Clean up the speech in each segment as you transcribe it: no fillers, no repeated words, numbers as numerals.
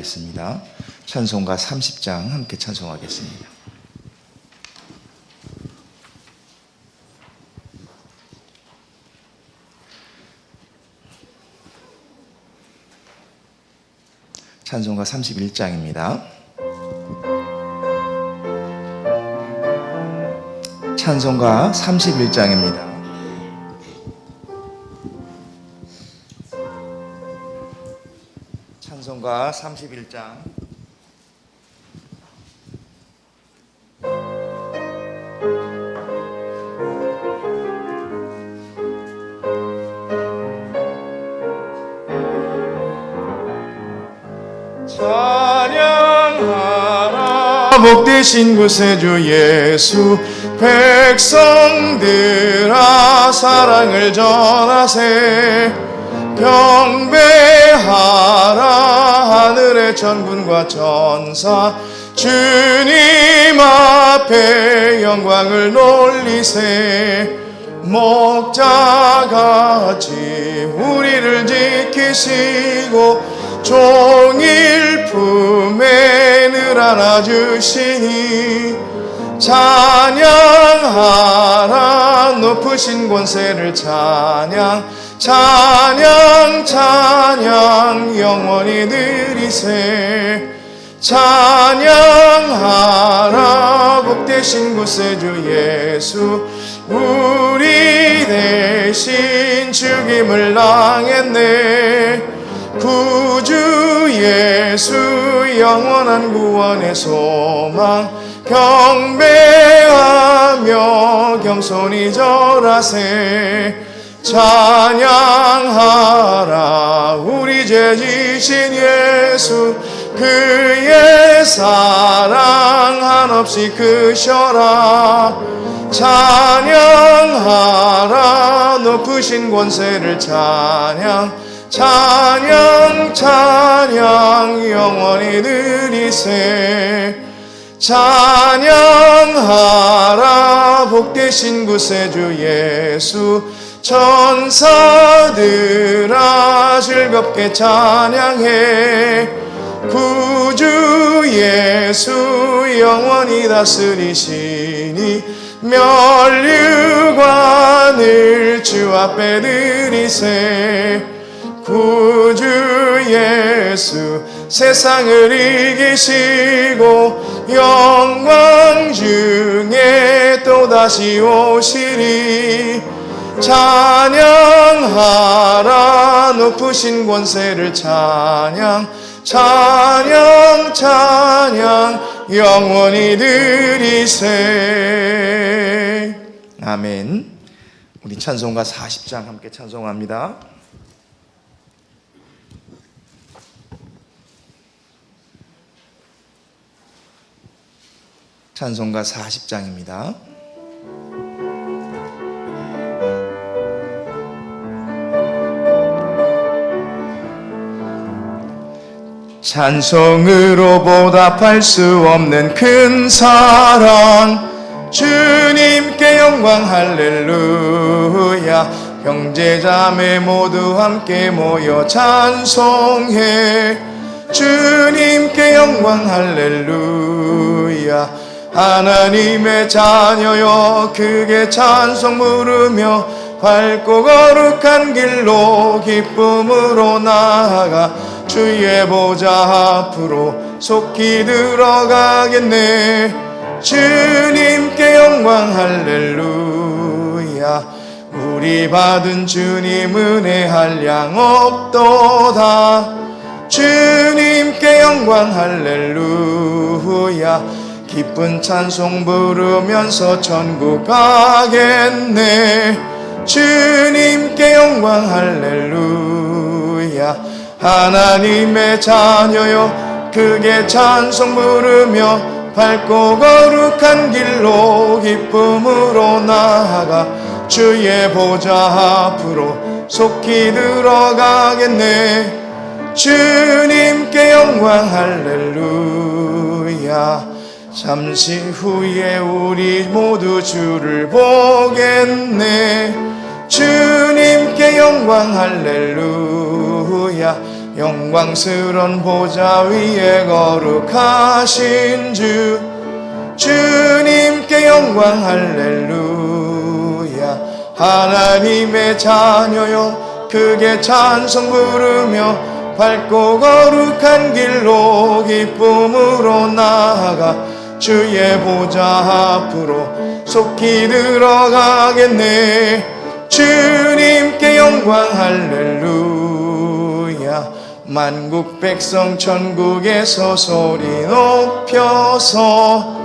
찬송하겠습니다. 찬송가 30장 함께 찬송하겠습니다. 찬송가 31장입니다. 찬송가 31장입니다. 찬송가 31장. 찬양하라 복되신 구세주 예수, 백성들아 사랑을 전하세. 경배하라 하늘의 천군과 천사, 주님 앞에 영광을 놀리세. 목자같이 우리를 지키시고 종일 품에 늘 안아주시니, 찬양하라 높으신 권세를 찬양, 찬양 찬양 영원히 드리세. 찬양하라 복되신 구세주 예수, 우리 대신 죽임을 당했네. 구주 예수 영원한 구원의 소망, 경배하며 겸손히 절하세. 찬양하라 우리 죄 지신 예수, 그의 사랑 한없이 크셔라. 찬양하라 높으신 권세를 찬양, 찬양 찬양 영원히 드리세. 찬양하라 복되신 구세주 예수, 천사들아 즐겁게 찬양해. 구주 예수 영원히 다스리시니, 면류관을 주 앞에 드리세. 구주 예수 세상을 이기시고 영광 중에 또다시 오시리. 찬양하라 높으신 권세를 찬양, 찬양 찬양 영원히 드리세. 아멘. 우리 찬송가 40장 함께 찬송합니다. 찬송가 40장입니다. 찬송으로 보답할 수 없는 큰 사랑, 주님께 영광 할렐루야. 형제자매 모두 함께 모여 찬송해. 주님께 영광 할렐루야. 하나님의 자녀여 크게 찬송 부르며 밝고 거룩한 길로 기쁨으로 나아가 주의 보좌 앞으로 속히 들어가겠네. 주님께 영광 할렐루야. 우리 받은 주님 은혜 한량 없도다. 주님께 영광 할렐루야. 기쁜 찬송 부르면서 천국 가겠네. 주님께 영광 할렐루야. 하나님의 자녀여 크게 찬송 부르며 밝고 거룩한 길로 기쁨으로 나아가 주의 보좌 앞으로 속히 들어가겠네. 주님께 영광 할렐루야. 잠시 후에 우리 모두 주를 보겠네. 주님께 영광 할렐루야. 영광스런 보좌 위에 거룩하신 주 주님께 영광 할렐루야. 하나님의 자녀여 크게 찬송 부르며 밝고 거룩한 길로 기쁨으로 나아가 주의 보좌 앞으로 속히 들어가겠네. 주님께 영광 할렐루야. 만국 백성 천국에서 소리 높여서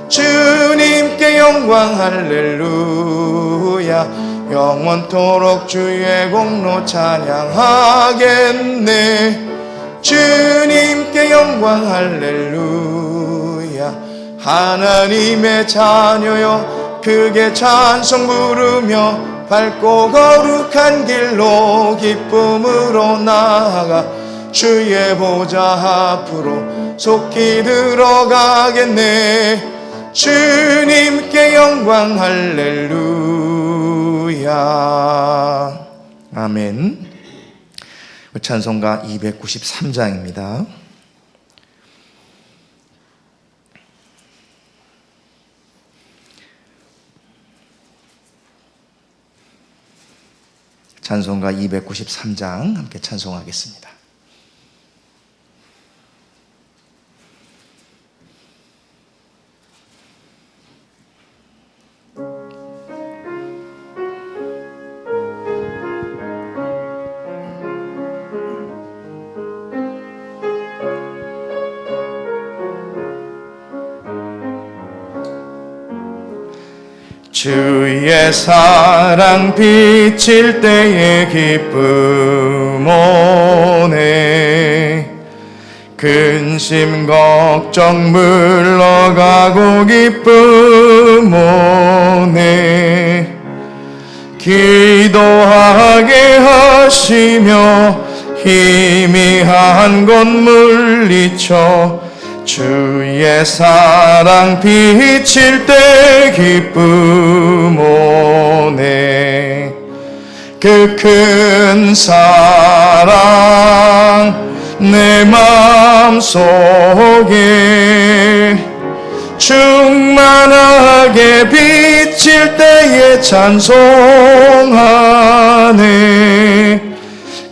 주님께 영광 할렐루야. 영원토록 주의 공로 찬양하겠네. 주님께 영광 할렐루야. 하나님의 자녀여 크게 찬송 부르며 밝고 거룩한 길로 기쁨으로 나아가 주의 보좌 앞으로 속히 들어가겠네. 주님께 영광 할렐루야. 아멘. 찬송가 293장입니다. 찬송가 293장 함께 찬송하겠습니다. 주의 사랑 비칠 때에 기쁨 오네. 근심 걱정 물러가고 기쁨 오네. 기도하게 하시며 희미한 것 물리쳐 주의 사랑 비칠 때 기쁨 오네. 그 큰 사랑 내 마음속에 충만하게 비칠 때에 찬송하네.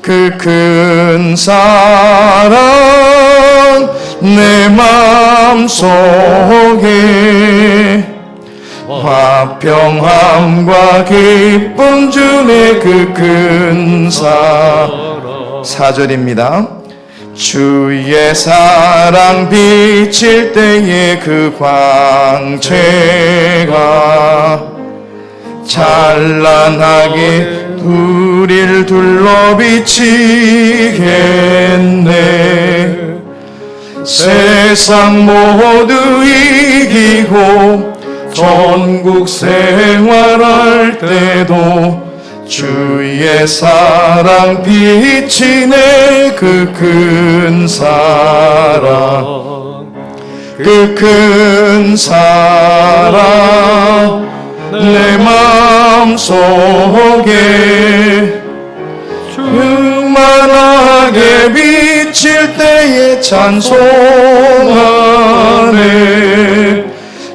그 큰 사랑 내 마음속에 화평함과 기쁨 주네. 그 큰 사절입니다. 주의 사랑 비칠 때에 그 광채가 찬란하게 우리를 둘러 비치겠네. 세상 모두 이기고 전국 생활할 때도 주의 사랑 비치네. 그 큰 사랑 그 큰 사랑 내 마음속에 충만하게 비칠 때에 찬송하네.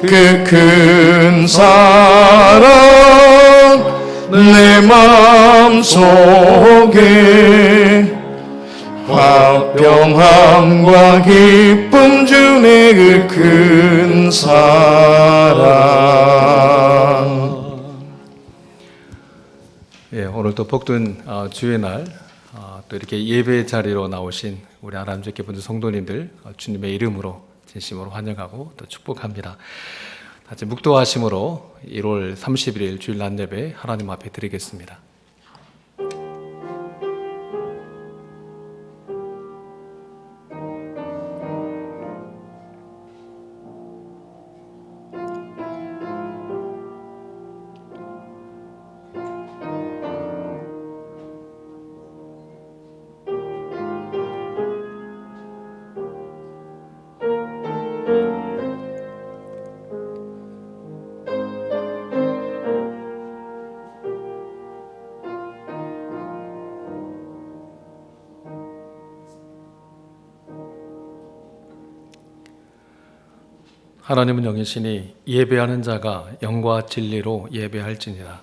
그 큰 사랑 내 마음속에 화평함과 기쁨 주네. 그 큰 사랑. 예, 오늘 또 복된 주의 날, 또 이렇게 예배 자리로 나오신 우리 아람제교 분들 성도님들 주님의 이름으로 진심으로 환영하고 또 축복합니다. 같이 묵도하심으로 1월 31일 주일 낮 예배 하나님 앞에 드리겠습니다. 하나님은 영이시니 예배하는 자가 영과 진리로 예배할지니라.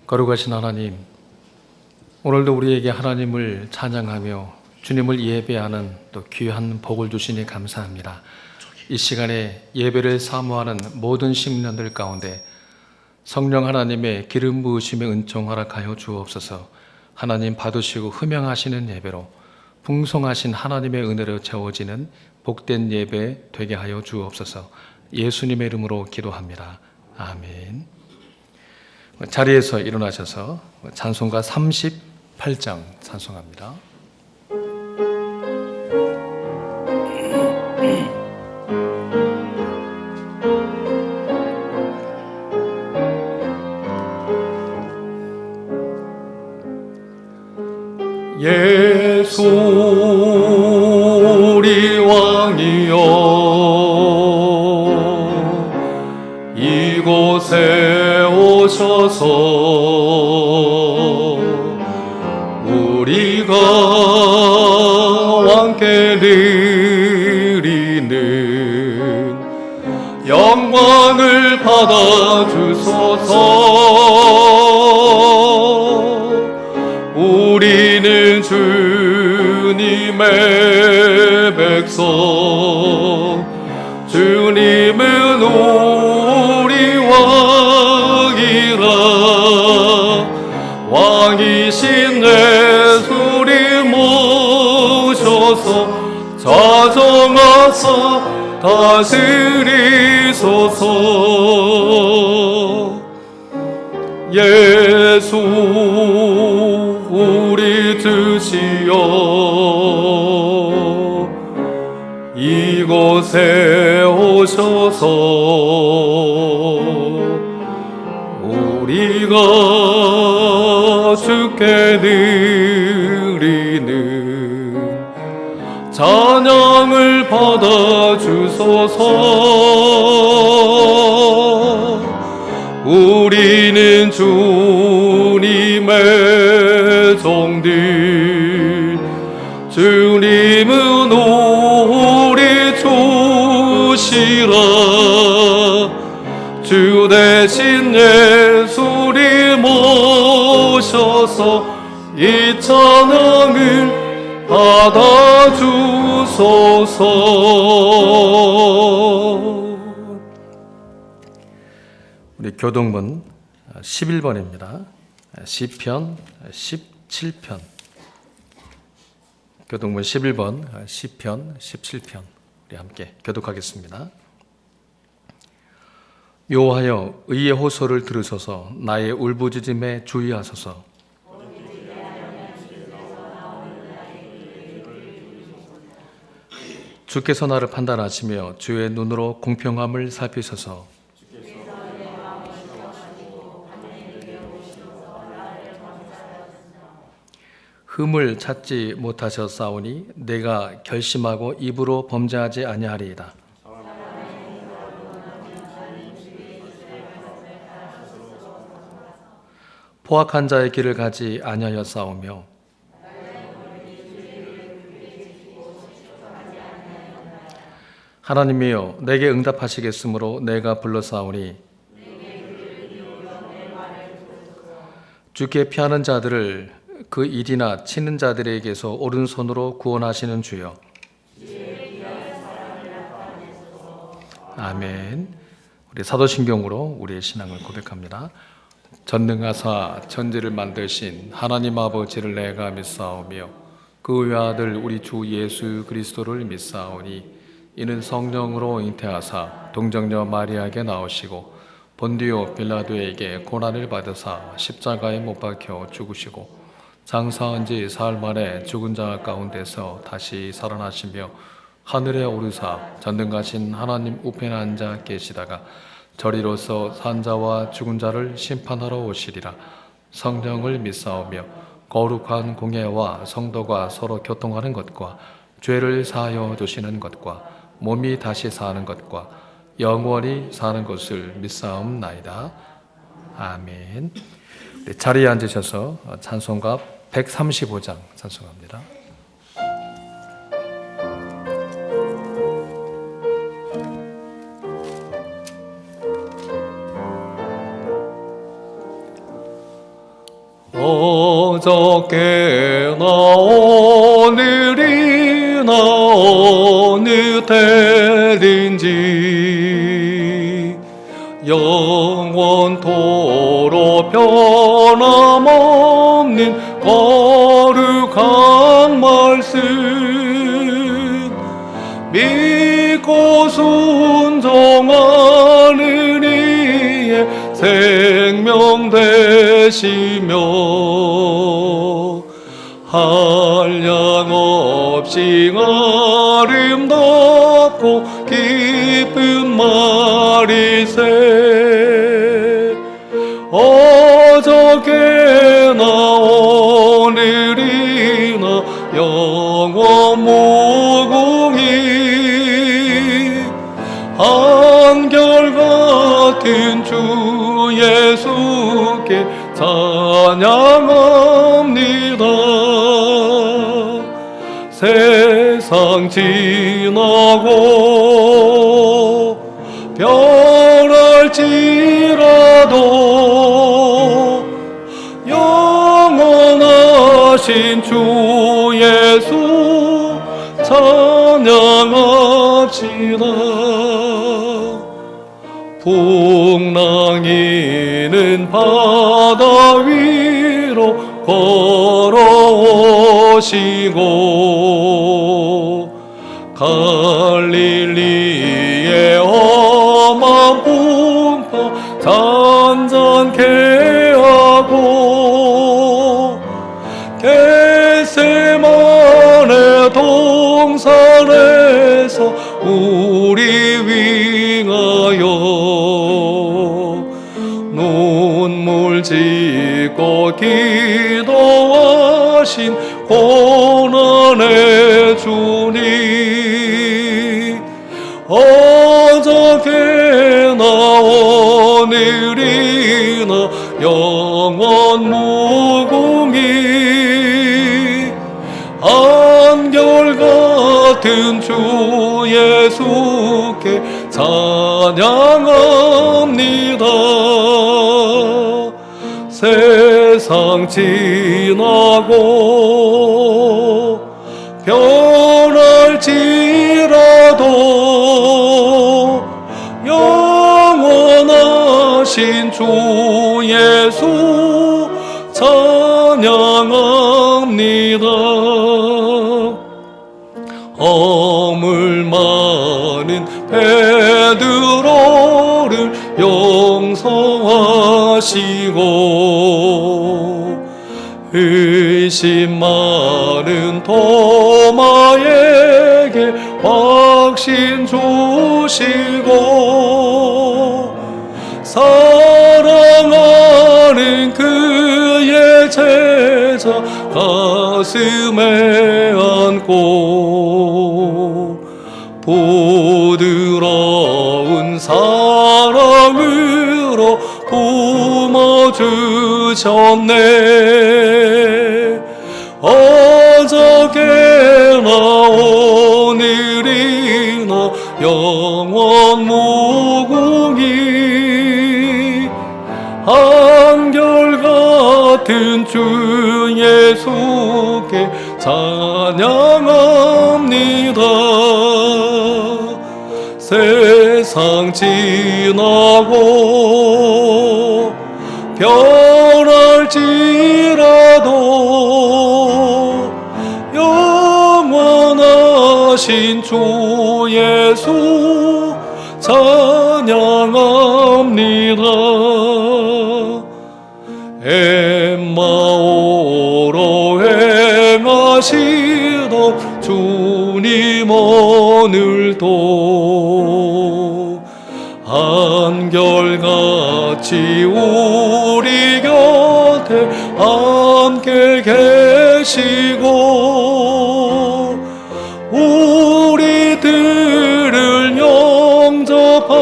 거룩하신 하나님, 오늘도 우리에게 하나님을 찬양하며 주님을 예배하는 또 귀한 복을 주시니 감사합니다. 이 시간에 예배를 사모하는 모든 식년들 가운데 성령 하나님의 기름 부으심의 은총 허락하여 주옵소서. 하나님 받으시고 흠양하시는 예배로 풍성하신 하나님의 은혜로 채워지는 복된 예배 되게 하여 주옵소서. 예수님의 이름으로 기도합니다. 아멘. 자리에서 일어나셔서 찬송가 38장 찬송합니다. 예수 우리 왕이여 이곳에 오셔서 우리가 왕께 드리는 영광을 받아주소서. 우리는 주님의 백성, 주님은 우리 왕이라. 왕이신 예수를 모셔서 자정하사 다스리소서. 예수 우리 주시여 이곳에 오셔서 우리가 주께 드리는 찬양을 받아주소서. 우리는 주님의 종들, 주님은 우리 주시라. 주 대신 예수를 모셔서 이 찬양을 받아주소서. 우리 교동문 11번입니다. 시편 17편. 교동문 11번 시편 17편 우리 함께 교독하겠습니다. 여호와여 의의 호소를 들으소서. 나의 울부짖음에 주의하소서. 주께서 나를 판단하시며 주의 눈으로 공평함을 살피소서. 흠을 찾지 못하셨사오니 내가 결심하고 입으로 범죄하지 아니하리이다. 포악한 자의 길을 가지 아니하였사오며 하나님이여 내게 응답하시겠으므로 내가 불렀사오니 주께 피하는 자들을 그 일이나 치는 자들에게서 오른손으로 구원하시는 주여. 아멘. 우리 사도신경으로 우리의 신앙을 고백합니다. 전능하사 천지를 만드신 하나님 아버지를 내가 믿사오며 그 외아들 우리 주 예수 그리스도를 믿사오니 이는 성령으로 잉태하사 동정녀 마리아에게 나오시고 본디오 빌라도에게 고난을 받으사 십자가에 못 박혀 죽으시고 장사한 지 사흘 만에 죽은 자 가운데서 다시 살아나시며 하늘에 오르사 전능하신 하나님 우편에 앉아 계시다가 저리로서 산 자와 죽은 자를 심판하러 오시리라. 성령을 믿사오며 거룩한 공예와 성도가 서로 교통하는 것과 죄를 사하여 주시는 것과 몸이 다시 사는 것과 영원히 사는 것을 믿사옵나이다. 아멘. 자리에 앉으셔서 찬송가 135장 찬송합니다. 어저께나 오늘이나 어느 때든지 영원토록 변함없는 거룩한 말씀 믿고 순종하는 이의 생명 되시며 한량없이 아름답고 기쁜 말이세 어저께나 오늘이나 영원 무궁히 한결같은 주 예수께 찬양합니다. 세상 지나고 변할지라도 영원하신 주 예수 찬양합시다. 풍랑이는 바다 위로 걸어오시고 갈릴리의 험한 풍파 잔잔케 하고 겟세마네 동산에서 우리 위하여 눈물 짓고 기도하신 고난의 주님 어저께나 오늘이나 영원 무궁히 한결같은 주 예수께 찬양합니다. 세상 지나고 변할지라도 영원하신 주 예수 찬양합니다. 허물 많은 베드로를 용서하시고 의심 많은 도마에게 확신 주시고 사랑하는 그의 제자 가슴에 안고 부드러운 사랑으로 품어주셨네. 어저께나 오늘이나 영원 무궁히 한결같은 주 예수께 찬양합니다. 세상 지나고 변할지라도 영원하신 주 예수 찬양합니다. 엠마오로 행하시던 주님 오늘도 한결같이 우리 곁에 함께 계시고 우리들을 영접하러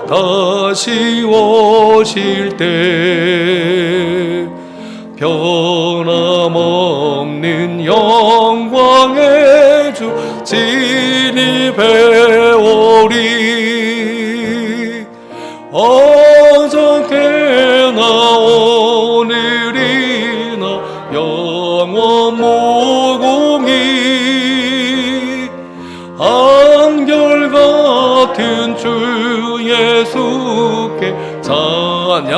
다시 오실 때 변함없는 영광의 주 진입해 오리. 어저께나 오늘이나 한결같은 주 예수께 찬양합니다.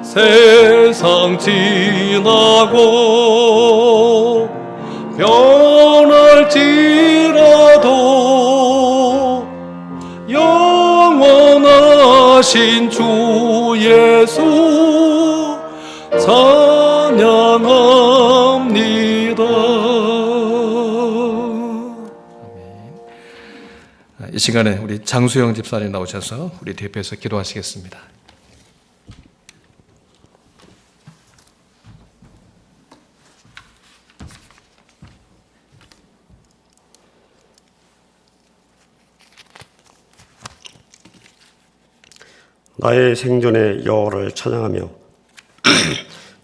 세상 지나고 변할지라도 영원하신 주 예수 찬양합니다. 이 시간에 우리 장수영 집사님 나오셔서 우리 대표해서 기도하시겠습니다. 나의 생전에 여호와를 찬양하며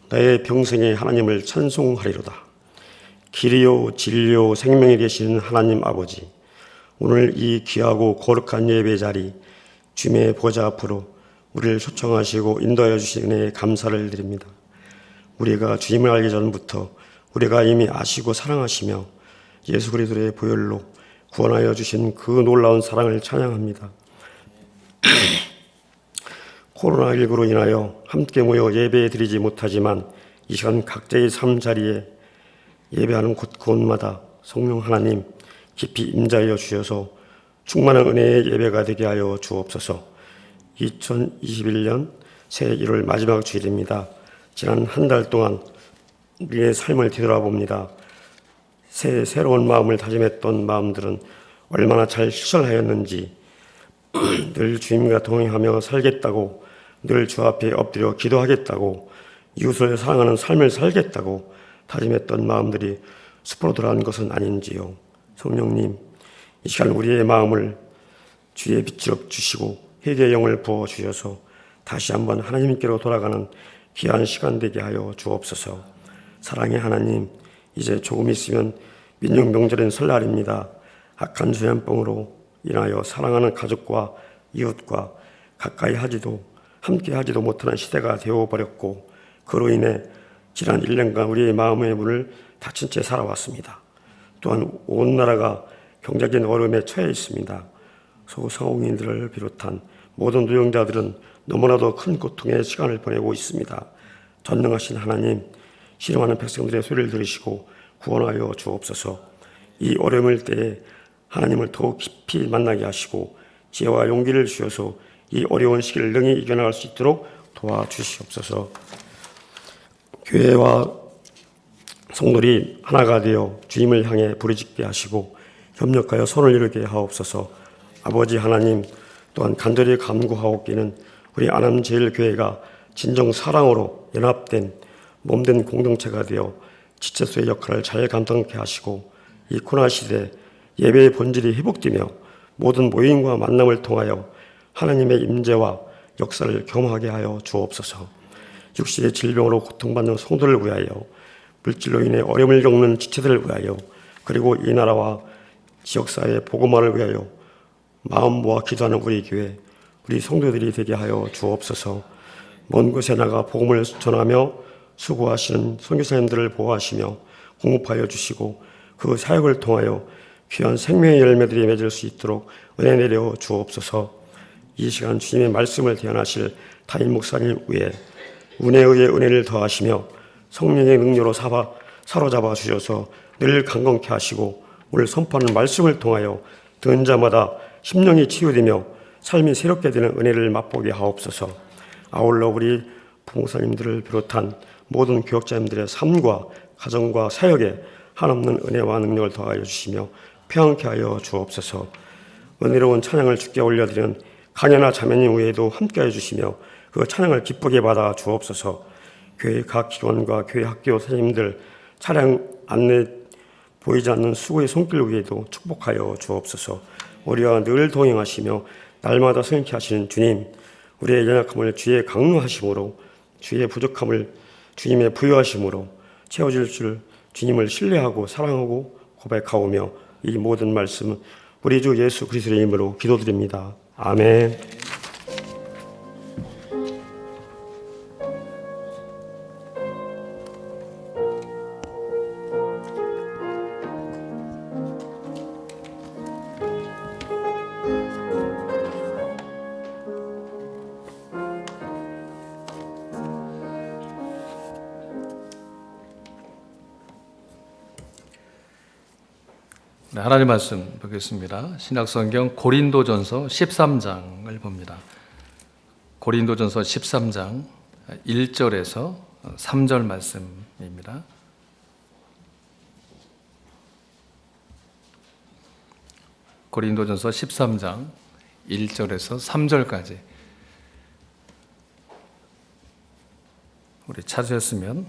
나의 평생에 하나님을 찬송하리로다. 길이요 진리요 생명이 되시는 하나님 아버지, 오늘 이 귀하고 거룩한 예배 자리 주님의 보좌 앞으로 우리를 초청하시고 인도하여 주신 은혜에 감사를 드립니다. 우리가 주님을 알기 전부터 우리가 이미 아시고 사랑하시며 예수 그리스도의 보혈로 구원하여 주신 그 놀라운 사랑을 찬양합니다. 코로나19로 인하여 함께 모여 예배 드리지 못하지만 이 시간 각자의 삶 자리에 예배하는 곳곳마다 성령 하나님 깊이 임자하여 주셔서 충만한 은혜의 예배가 되게 하여 주옵소서. 2021년 새해 1월 마지막 주일입니다. 지난 한 달 동안 우리의 삶을 뒤돌아봅니다. 새로운 마음을 다짐했던 마음들은 얼마나 잘 실천하였는지, 늘 주님과 동행하며 살겠다고, 늘 주 앞에 엎드려 기도하겠다고, 이웃을 사랑하는 삶을 살겠다고 다짐했던 마음들이 숲으로 돌아간 것은 아닌지요. 성령님, 이 시간 우리의 마음을 주의 빛으로 주시고 회개의 영을 부어 주셔서 다시 한번 하나님께로 돌아가는 귀한 시간 되게 하여 주옵소서. 사랑의 하나님, 이제 조금 있으면 민족 명절인 설날입니다. 악한 전염병으로 인하여 사랑하는 가족과 이웃과 가까이 하지도 함께 하지도 못하는 시대가 되어버렸고, 그로 인해 지난 1년간 우리의 마음의 문을 닫힌 채 살아왔습니다. 또한 온 나라가 경제적인 어려움에 처해 있습니다. 소상공인들을 비롯한 모든 노동자들은 너무나도 큰 고통의 시간을 보내고 있습니다. 전능하신 하나님, 실험하는 백성들의 소리를 들으시고 구원하여 주옵소서. 이 어려움일 때에 하나님을 더욱 깊이 만나게 하시고 지혜와 용기를 주셔서 이 어려운 시기를 능히 이겨나갈 수 있도록 도와주시옵소서. 교회와 성도들이 하나가 되어 주님을 향해 부르짖게 하시고 협력하여 손을 이루게 하옵소서. 아버지 하나님, 또한 간절히 간구하옵기는 우리 안암제일교회가 진정 사랑으로 연합된 몸된 공동체가 되어 지체소의 역할을 잘 감당케 하시고, 이 코로나 시대 예배의 본질이 회복되며 모든 모임과 만남을 통하여 하나님의 임재와 역사를 경험하게 하여 주옵소서. 육신의 질병으로 고통받는 성도를 위하여, 물질로 인해 어려움을 겪는 지체들을 위하여, 그리고 이 나라와 지역사회의 복음화를 위하여 마음 모아 기도하는 우리 교회, 우리 성도들이 되게 하여 주옵소서. 먼 곳에 나가 복음을 전하며 수고하시는 선교사님들을 보호하시며 공급하여 주시고, 그 사역을 통하여 귀한 생명의 열매들이 맺을 수 있도록 은혜 내려 주옵소서. 이 시간 주님의 말씀을 대언하실 담임 목사님 위에 은혜에 의해 은혜를 더하시며 성령의 능력으로 사로잡아 주셔서 늘 강건케 하시고, 오늘 선포하는 말씀을 통하여 듣는 자마다 심령이 치유되며 삶이 새롭게 되는 은혜를 맛보게 하옵소서. 아울러 우리 부목사님들을 비롯한 모든 교역자님들의 삶과 가정과 사역에 한없는 은혜와 능력을 더하여 주시며 평안케 하여 주옵소서. 은혜로운 찬양을 주께 올려드리는 강연아 자매님 외에도 함께해 주시며 그 찬양을 기쁘게 받아 주옵소서. 교회 각 기관과 교회 학교 선생님들 차량 안내 보이지 않는 수고의 손길 위에도 축복하여 주옵소서. 우리와 늘 동행하시며 날마다 성케 하시는 주님, 우리의 연약함을 주의 강로하심으로, 주의 부족함을 주님의 부여하심으로 채워질 줄 주님을 신뢰하고 사랑하고 고백하오며, 이 모든 말씀은 우리 주 예수 그리스도의 이름으로 기도드립니다. 아멘. 네, 하나님 말씀 보겠습니다. 신약성경 고린도전서 13장을 봅니다. 고린도전서 13장 1절에서 3절 말씀입니다. 고린도전서 13장 1절에서 3절까지 우리 찾으셨으면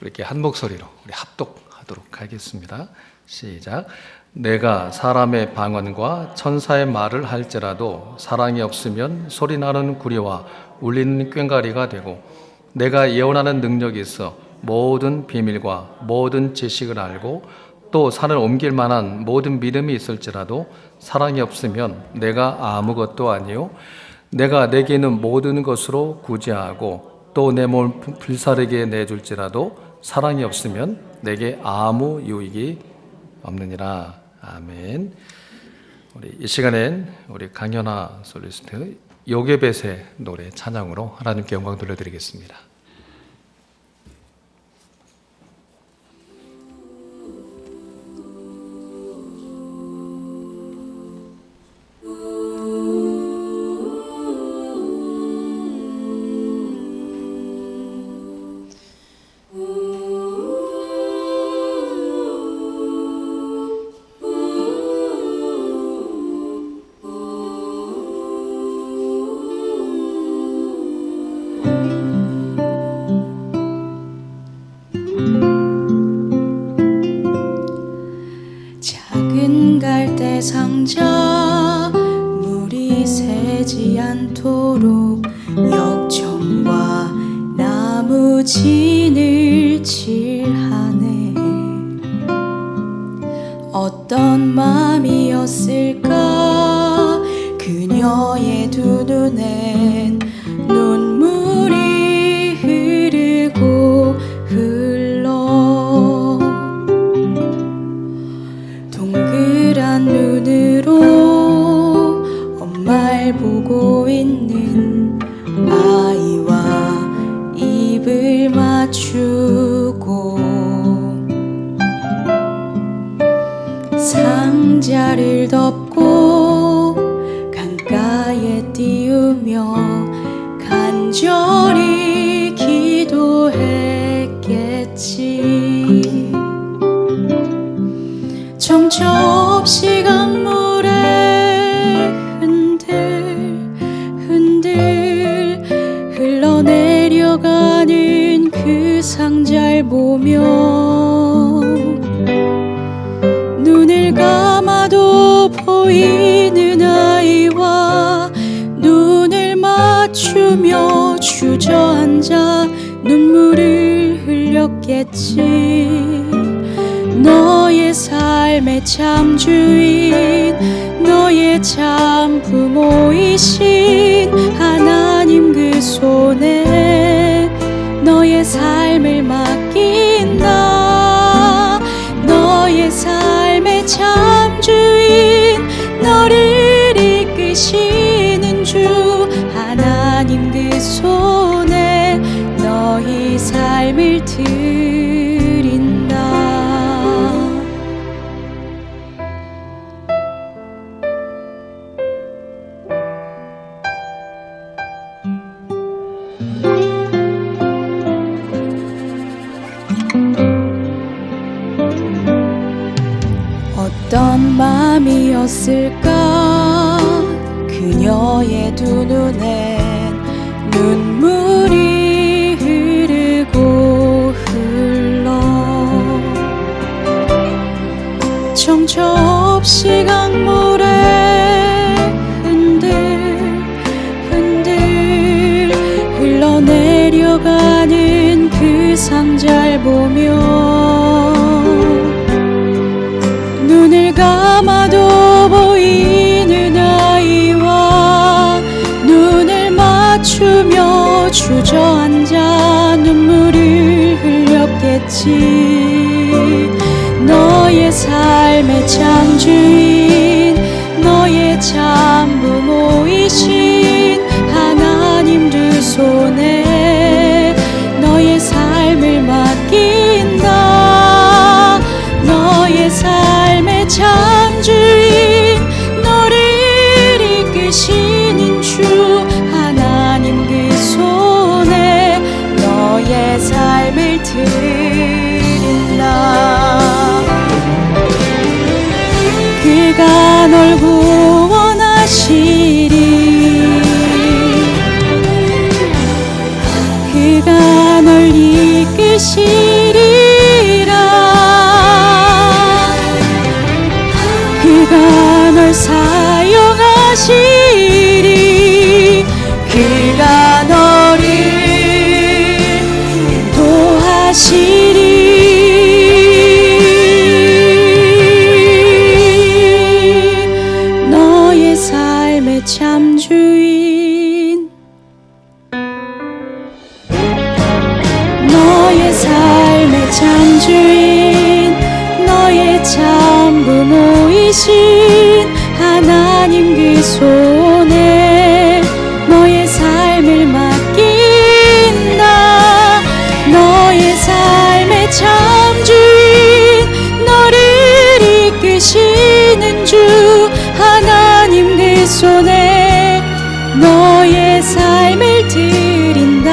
이렇게 한 목소리로 우리 합독하도록 하겠습니다. 시작. 내가 사람의 방언과 천사의 말을 할지라도 사랑이 없으면 소리나는 구리와 울리는 꽹과리가 되고 내가 예언하는 능력이 있어 모든 비밀과 모든 지식을 알고 또 산을 옮길 만한 모든 믿음이 있을지라도 사랑이 없으면 내가 아무것도 아니요 내가 내게 있는 모든 것으로 구제하고 또 내 몸을 불사르게 내줄지라도 사랑이 없으면 내게 아무 유익이 없느니라. 아멘. 우리 이 시간엔 우리 강현아 솔리스트 요게벳의 노래 찬양으로 하나님께 영광 돌려드리겠습니다. 작은 갈대 상자 물이 새지 않도록 역청과 나무 진을 칠하네. 어떤 마음이었을까 그녀의 두 눈엔 눈물이 흐르고 흘러 동그란 눈으로 엄마를 보고 있는 아이와 입을 맞추고 상자를 덮고 강가에 띄우며 간절히 기도했겠지. 정처 없이 강물에 흔들흔들 흘러내려가는 그 상자를 보며 눈을 감아도 보이는 아이와 눈을 맞추며 주저앉아 눈물을 흘렸겠지. 너의 삶의 참 주인 너의 참 부모이신 하나님 그 손에 너의 삶을 맡긴다. 너의 삶의 참 주인 너를 이끄시는 주 하나님 그 손에 너희 삶을 드린다. 어떤 마음이었을까 그녀의 두 눈엔 눈물이 흐르고 흘러 정처 없이 강물에 흔들흔들 흘러내려가는 그 상자를 보며 눈을 감아도 보이는 아이와 눈을 맞추며 주저앉아 눈물을 흘렸겠지. 너의 삶의 참 주인 너의 참 부모이신 하나님 두 손에 너의 삶을 맡긴다. 너의 삶 너를 사용하시리. 그가 너를 인도하시리. 너의 삶의 참 주인, 너의 삶의 참 주인, 너의 참 부모이신 하나님 그 손에 너의 삶을 맡긴다. 너의 삶의 참 주인, 너를 이끄시는 주 하나님 그 손에 너의 삶을 드린다.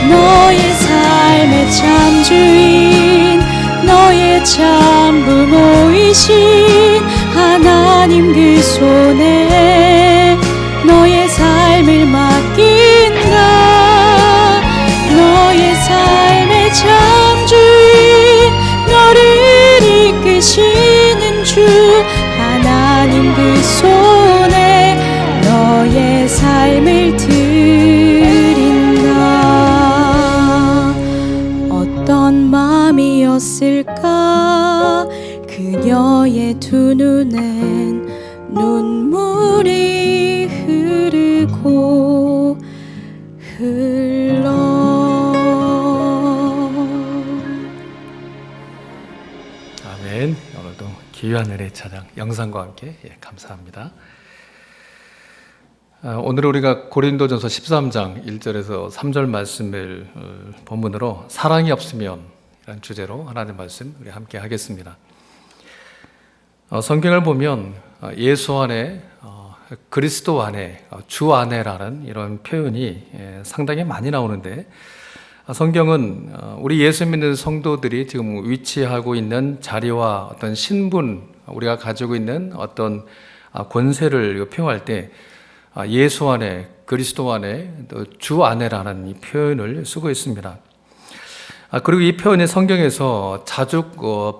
너의 삶의 참 주인, 너의 참 부모이신 하나님 그 손에 너의 삶을 맡긴다. 너의 삶의 참 주인, 너를 이끄시는 주 하나님 그 손에 너의 삶을 드린다. 어떤 마음이었을까? 그녀의 두 눈엔 눈물이 흐르고 흘러. 아멘. 오늘도 귀한 은혜의 찬양 영상과 함께 감사합니다. 오늘 우리가 고린도전서 13장 1절에서 3절 말씀을 본문으로 사랑이 없으면 이라는 주제로 하나님 말씀 우리 함께 하겠습니다. 성경을 보면 예수 안에 그리스도 안에 주 안에라는 이런 표현이 상당히 많이 나오는데, 성경은 우리 예수 믿는 성도들이 지금 위치하고 있는 자리와 어떤 신분, 우리가 가지고 있는 어떤 권세를 표현할 때 예수 안에, 그리스도 안에, 또 주 안에라는 이 표현을 쓰고 있습니다. 그리고 이 표현이 성경에서 자주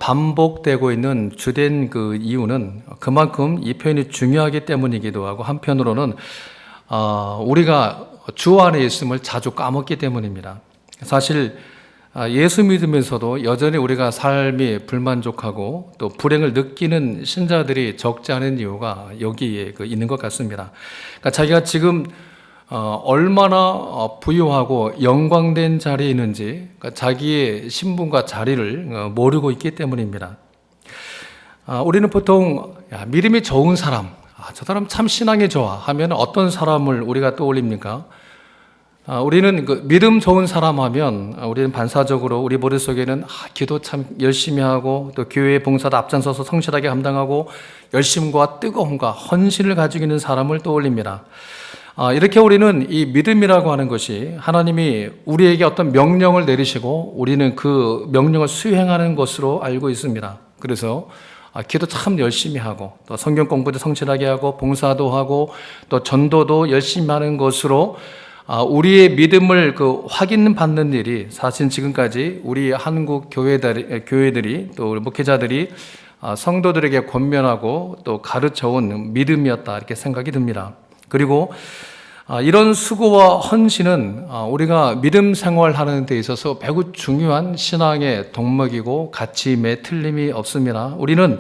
반복되고 있는 주된 그 이유는 그만큼 이 표현이 중요하기 때문이기도 하고, 한편으로는 우리가 주 안에 있음을 자주 까먹기 때문입니다. 사실 예수 믿으면서도 여전히 우리가 삶이 불만족하고 또 불행을 느끼는 신자들이 적지 않은 이유가 여기에 있는 것 같습니다. 그러니까 자기가 지금 얼마나 부유하고 영광된 자리에 있는지, 그러니까 자기의 신분과 자리를 모르고 있기 때문입니다. 우리는 보통 믿음이 좋은 사람, 저 사람 참 신앙이 좋아 하면 어떤 사람을 우리가 떠올립니까? 우리는 믿음 좋은 사람 하면 우리는 반사적으로 우리 머릿속에는 기도 참 열심히 하고 또 교회 봉사도 앞장서서 성실하게 감당하고 열심과 뜨거움과 헌신을 가지고 있는 사람을 떠올립니다. 이렇게 우리는 이 믿음이라고 하는 것이 하나님이 우리에게 어떤 명령을 내리시고 우리는 그 명령을 수행하는 것으로 알고 있습니다. 그래서 기도 참 열심히 하고 또 성경 공부도 성실하게 하고 봉사도 하고 또 전도도 열심히 하는 것으로 우리의 믿음을 확인받는 일이 사실 지금까지 우리 한국 교회들이 또 우리 목회자들이 성도들에게 권면하고 또 가르쳐온 믿음이었다, 이렇게 생각이 듭니다. 그리고 이런 수고와 헌신은 우리가 믿음 생활하는 데 있어서 매우 중요한 신앙의 덕목이고 가치임에 틀림이 없습니다. 우리는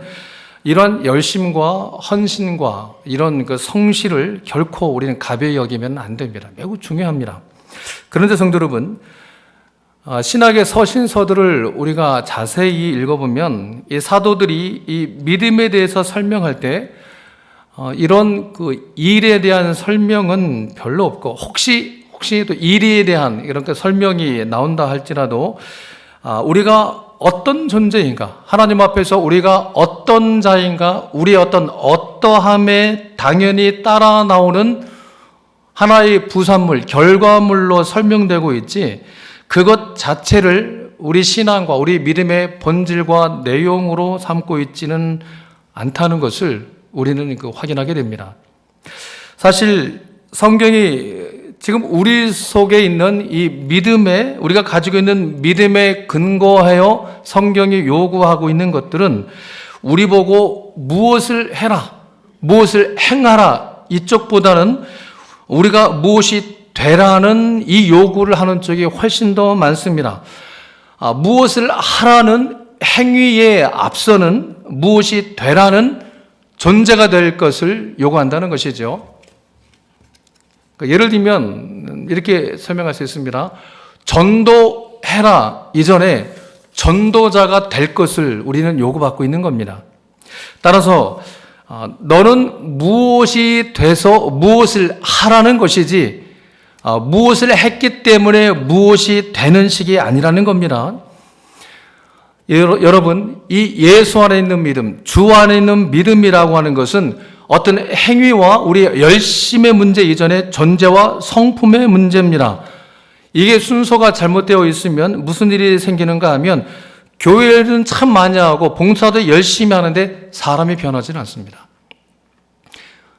이런 열심과 헌신과 이런 성실을 결코 우리는 가벼이 여기면 안 됩니다. 매우 중요합니다. 그런데 성도 여러분, 신학의 서신서들을 우리가 자세히 읽어보면 이 사도들이 이 믿음에 대해서 설명할 때 이런 일에 대한 설명은 별로 없고, 혹시 또 일에 대한 이런 설명이 나온다 할지라도 우리가 어떤 존재인가, 하나님 앞에서 우리가 어떤 자인가, 우리의 어떠함에 당연히 따라 나오는 하나의 부산물, 결과물로 설명되고 있지, 그것 자체를 우리 신앙과 우리 믿음의 본질과 내용으로 삼고 있지는 않다는 것을 우리는 확인하게 됩니다. 사실 성경이 지금 우리 속에 있는 이 믿음에, 우리가 가지고 있는 믿음에 근거하여 성경이 요구하고 있는 것들은 우리 보고 무엇을 해라, 무엇을 행하라 이쪽보다는 우리가 무엇이 되라는 이 요구를 하는 쪽이 훨씬 더 많습니다. 무엇을 하라는 행위에 앞서는 무엇이 되라는 존재가 될 것을 요구한다는 것이죠. 예를 들면 이렇게 설명할 수 있습니다. 전도해라 이전에 전도자가 될 것을 우리는 요구받고 있는 겁니다. 따라서 너는 무엇이 돼서 무엇을 하라는 것이지 무엇을 했기 때문에 무엇이 되는 식이 아니라는 겁니다. 여러분, 이 예수 안에 있는 믿음, 주 안에 있는 믿음이라고 하는 것은 어떤 행위와 우리의 열심의 문제 이전에 존재와 성품의 문제입니다. 이게 순서가 잘못되어 있으면 무슨 일이 생기는가 하면 교회는 참 많이 하고 봉사도 열심히 하는데 사람이 변하지는 않습니다.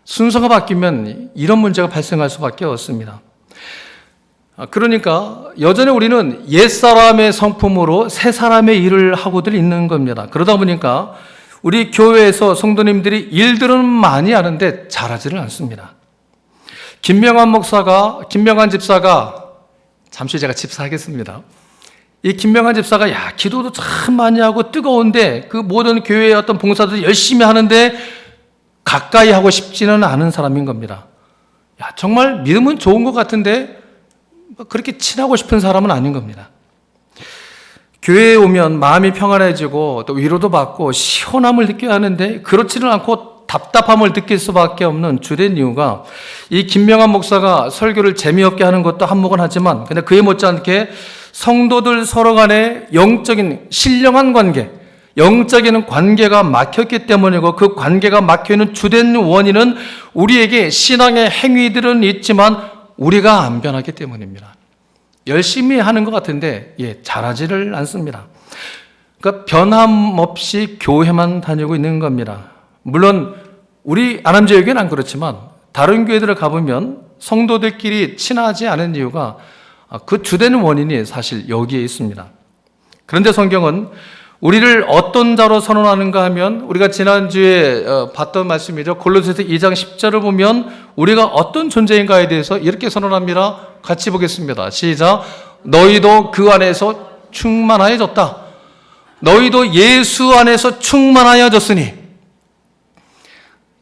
순서가 바뀌면 이런 문제가 발생할 수밖에 없습니다. 그러니까 여전히 우리는 옛사람의 성품으로 새사람의 일을 하고들 있는 겁니다. 그러다 보니까 우리 교회에서 성도님들이 일들은 많이 하는데 잘하지를 않습니다. 김명한 집사가 잠시 제가 집사하겠습니다. 이 김명한 집사가 기도도 참 많이 하고 뜨거운데 그 모든 교회의 어떤 봉사도 열심히 하는데 가까이 하고 싶지는 않은 사람인 겁니다. 정말 믿음은 좋은 것 같은데 그렇게 친하고 싶은 사람은 아닌 겁니다. 교회에 오면 마음이 평안해지고 또 위로도 받고 시원함을 느껴야 하는데 그렇지는 않고 답답함을 느낄 수밖에 없는 주된 이유가 이 김명한 목사가 설교를 재미없게 하는 것도 한몫은 하지만 근데 그에 못지않게 성도들 서로 간의 영적인 신령한 관계, 영적인 관계가 막혔기 때문이고 그 관계가 막혀있는 주된 원인은 우리에게 신앙의 행위들은 있지만 우리가 안 변하기 때문입니다. 열심히 하는 것 같은데 잘하지를 않습니다. 그러니까 변함없이 교회만 다니고 있는 겁니다. 물론 우리 아람제교회는 안 그렇지만 다른 교회들을 가보면 성도들끼리 친하지 않은 이유가 그 주된 원인이 사실 여기에 있습니다. 그런데 성경은 우리를 어떤 자로 선언하는가 하면 우리가 지난주에 봤던 말씀이죠. 골로새서 2장 10절을 보면 우리가 어떤 존재인가에 대해서 이렇게 선언합니다. 같이 보겠습니다. 시작. 너희도 그 안에서 충만하여졌다. 너희도 예수 안에서 충만하여졌으니.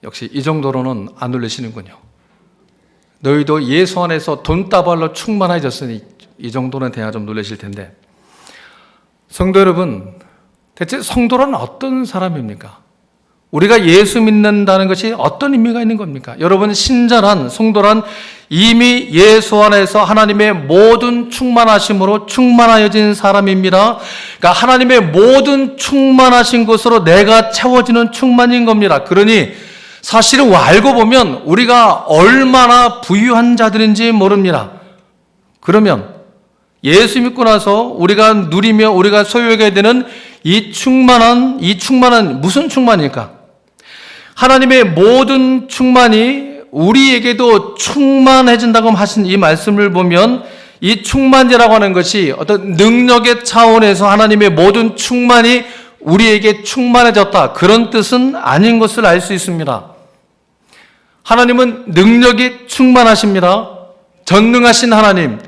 역시 이 정도로는 안 놀라시는군요. 너희도 예수 안에서 돈다발로 충만해졌으니 이 정도는 돼야 좀 놀라실 텐데 성도 여러분, 대체 성도란 어떤 사람입니까? 우리가 예수 믿는다는 것이 어떤 의미가 있는 겁니까? 여러분, 신자란, 성도란 이미 예수 안에서 하나님의 모든 충만하심으로 충만하여진 사람입니다. 그러니까 하나님의 모든 충만하신 것으로 내가 채워지는 충만인 겁니다. 그러니 사실은 알고 보면 우리가 얼마나 부유한 자들인지 모릅니다. 그러면 예수 믿고 나서 우리가 누리며 우리가 소유하게 되는 이 충만한 무슨 충만일까? 하나님의 모든 충만이 우리에게도 충만해진다고 하신 이 말씀을 보면 이 충만이라고 하는 것이 어떤 능력의 차원에서 하나님의 모든 충만이 우리에게 충만해졌다. 그런 뜻은 아닌 것을 알 수 있습니다. 하나님은 능력이 충만하십니다. 전능하신 하나님.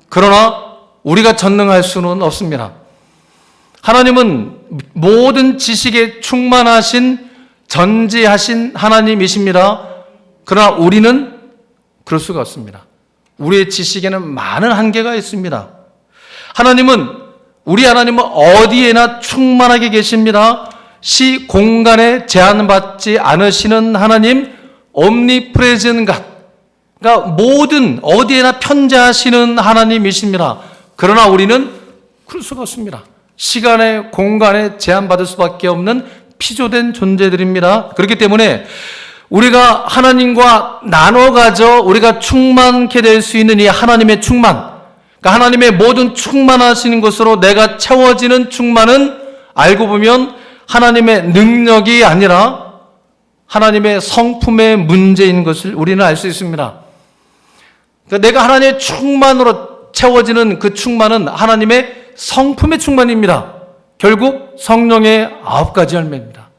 그러나 우리가 전능할 수는 없습니다. 하나님은 모든 지식에 충만하신 전지하신 하나님이십니다. 그러나 우리는 그럴 수가 없습니다. 우리의 지식에는 많은 한계가 있습니다. 우리 하나님은 어디에나 충만하게 계십니다. 시 공간에 제한받지 않으시는 하나님, omnipresent God. 그러니까 모든 어디에나 편재하시는 하나님이십니다. 그러나 우리는 그럴 수가 없습니다. 시간에 공간에 제한받을 수밖에 없는 피조된 존재들입니다. 그렇기 때문에 우리가 하나님과 나눠 가져 우리가 충만케 될 수 있는 이 하나님의 충만, 그러니까 하나님의 모든 충만하시는 것으로 내가 채워지는 충만은 알고 보면 하나님의 능력이 아니라 하나님의 성품의 문제인 것을 우리는 알 수 있습니다. 그러니까 내가 하나님의 충만으로 채워지는 그 충만은 하나님의 성품의 충만입니다. 결국 성령의 9가지 열매입니다.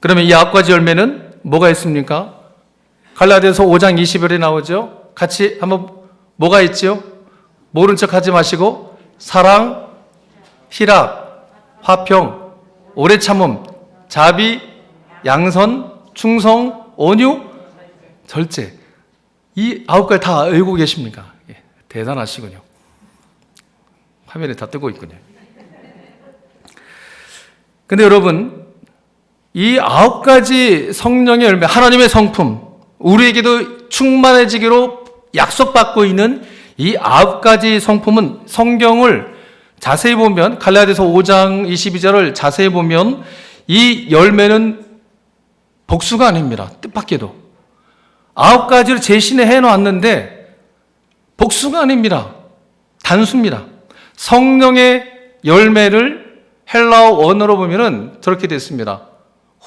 그러면 이 9가지 열매는 뭐가 있습니까? 갈라디아서 5장 20절에 나오죠. 같이 한번 뭐가 있죠? 모른 척 하지 마시고 사랑, 희락, 화평, 오래 참음, 자비, 양선, 충성, 온유, 절제. 이 9가지 다 알고 계십니까? 예, 대단하시군요. 화면에 다 뜨고 있군요. 근데 여러분, 이 9가지 성령의 열매, 하나님의 성품, 우리에게도 충만해지기로 약속받고 있는 이 9가지 성품은 성경을 자세히 보면, 갈라디아서 5장 22절을 자세히 보면 이 열매는 복수가 아닙니다. 뜻밖에도 9가지를 제시해 해놓았는데 복수가 아닙니다. 단수입니다. 성령의 열매를 헬라어 원어로 보면은 저렇게 됐습니다.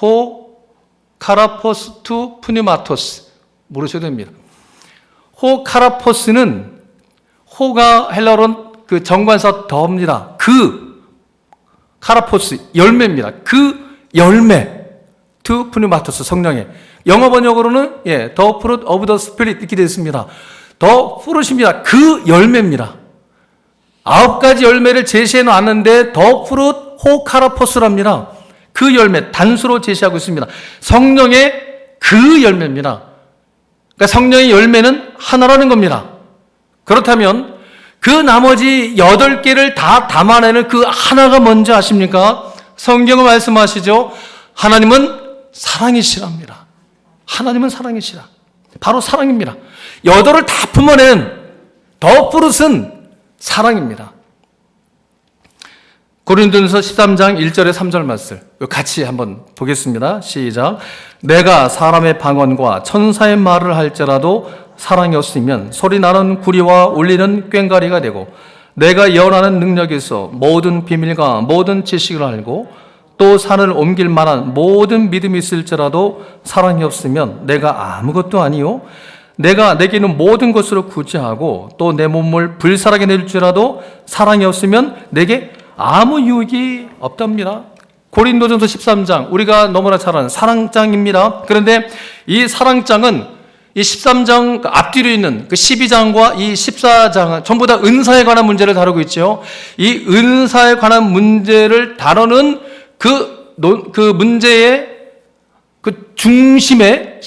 호 카라포스 투 푸니마토스. 모르셔도 됩니다. 호 카라포스는, 호가 헬라어로는 그 정관사 더입니다. 그 카라포스 열매입니다. 그 열매 투 푸니마토스 성령의 영어 번역으로는 the fruit of the spirit 이렇게 되어 있습니다. 더 fruit입니다. 그 열매입니다. 9가지 열매를 제시해 놨는데 더 fruit 호 카라포스랍니다. 그 열매 단수로 제시하고 있습니다. 성령의 그 열매입니다. 그러니까 성령의 열매는 하나라는 겁니다. 그렇다면 그 나머지 8개를 다 담아내는 그 하나가 뭔지 아십니까? 성경은 말씀하시죠. 하나님은 사랑이시랍니다. 하나님은 사랑이시라. 바로 사랑입니다. 8을 다 품어내는 더 프루트는 사랑입니다. 고린도전서 13장 1절에 3절 말씀 같이 한번 보겠습니다. 시작. 내가 사람의 방언과 천사의 말을 할지라도 사랑이 없으면 소리나는 구리와 울리는 꽹과리가 되고, 내가 예언하는 능력이 있어 모든 비밀과 모든 지식을 알고 또 산을 옮길 만한 모든 믿음이 있을지라도 사랑이 없으면 내가 아무것도 아니요, 내가 내게는 모든 것으로 구제하고 또 내 몸을 불살하게 낼지라도 사랑이 없으면 내게 아무 유익이 없답니다. 고린도전서 13장, 우리가 너무나 잘 아는 사랑장입니다. 그런데 이 사랑장은 이 13장 앞뒤로 있는 그 12장과 이 14장은 전부 다 은사에 관한 문제를 다루고 있죠. 이 은사에 관한 문제를 다루는 그 문제의 그 중심에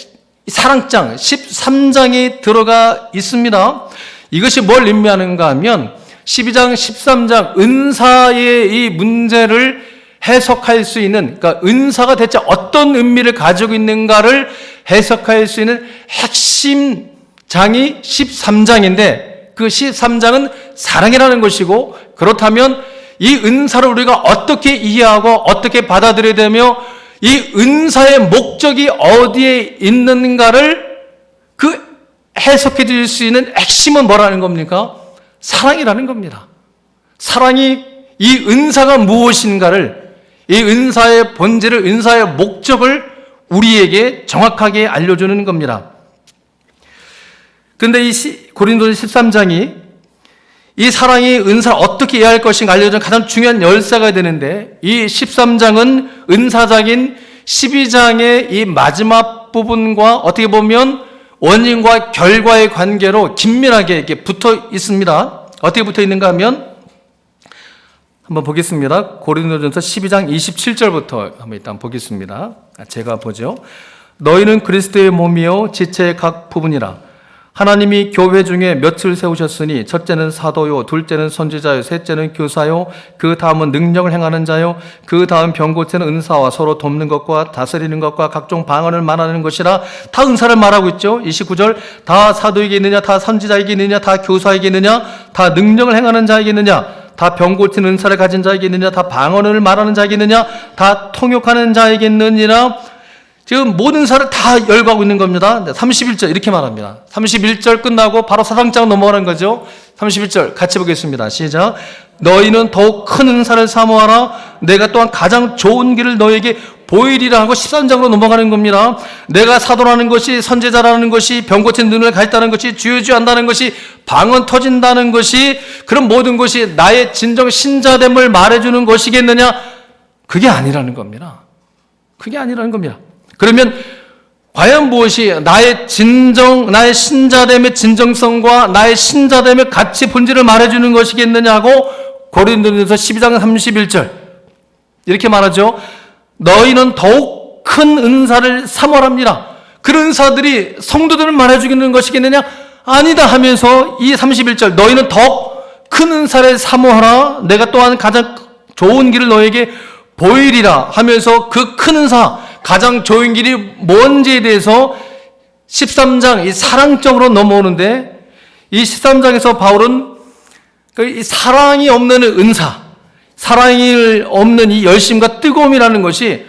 사랑장 13장이 들어가 있습니다. 이것이 뭘 의미하는가 하면 12장, 13장 은사의 이 문제를 해석할 수 있는, 그러니까 은사가 대체 어떤 의미를 가지고 있는가를 해석할 수 있는 핵심 장이 13장인데 그 13장은 사랑이라는 것이고, 그렇다면 이 은사를 우리가 어떻게 이해하고 어떻게 받아들여야 되며 이 은사의 목적이 어디에 있는가를 그 해석해 줄 수 있는 핵심은 뭐라는 겁니까? 사랑이라는 겁니다. 사랑이 이 은사가 무엇인가를, 이 은사의 본질을, 은사의 목적을 우리에게 정확하게 알려주는 겁니다. 그런데 이 고린도전 13장이 이 사랑이 은사를 어떻게 이해할 것인가 알려주는 가장 중요한 열쇠가 되는데, 이 13장은 은사장인 12장의 이 마지막 부분과 어떻게 보면 원인과 결과의 관계로 긴밀하게 이렇게 붙어 있습니다. 어떻게 붙어 있는가 하면 한번 보겠습니다. 고린도전서 12장 27절부터 한번 일단 보겠습니다. 제가 보죠. 너희는 그리스도의 몸이요 지체의 각 부분이라. 하나님이 교회 중에 몇을 세우셨으니 첫째는 사도요, 둘째는 선지자요, 셋째는 교사요, 그 다음은 능력을 행하는 자요, 그 다음 병 고치는 은사와 서로 돕는 것과 다스리는 것과 각종 방언을 말하는 것이라. 다 은사를 말하고 있죠. 29절 다 사도에게 있느냐, 다 선지자에게 있느냐, 다 교사에게 있느냐, 다 능력을 행하는 자에게 있느냐, 다 병 고치는 은사를 가진 자에게 있느냐, 다 방언을 말하는 자에게 있느냐, 다 통역하는 자에게 있느니라. 지금 모든 사를 다 열거하고 있는 겁니다. 31절 이렇게 말합니다. 31절 끝나고 바로 사랑장 넘어가는 거죠. 31절 같이 보겠습니다. 시작. 너희는 더욱 큰 은사를 사모하라. 내가 또한 가장 좋은 길을 너희에게 보이리라 하고 13장으로 넘어가는 겁니다. 내가 사도라는 것이, 선지자라는 것이, 병 고친 눈을 가있다는 것이, 주여주한다는 것이, 방언 터진다는 것이, 그런 모든 것이 나의 진정 신자됨을 말해주는 것이겠느냐? 그게 아니라는 겁니다. 그게 아니라는 겁니다. 그러면 과연 무엇이 나의 신자됨의 진정성과 나의 신자됨의 가치 본질을 말해주는 것이겠느냐고 고린도전서 12장 31절 이렇게 말하죠. 너희는 더욱 큰 은사를 사모합니다. 그런 은사들이 성도들을 말해주는 것이겠느냐? 아니다 하면서 이 31절 너희는 더욱 큰 은사를 사모하라. 내가 또한 가장 좋은 길을 너에게 보이리라 하면서 그 큰 은사, 가장 좋은 길이 뭔지에 대해서 13장 이 사랑적으로 넘어오는데 이 13장에서 바울은 이 사랑이 없는 은사, 사랑이 없는 이 열심과 뜨거움이라는 것이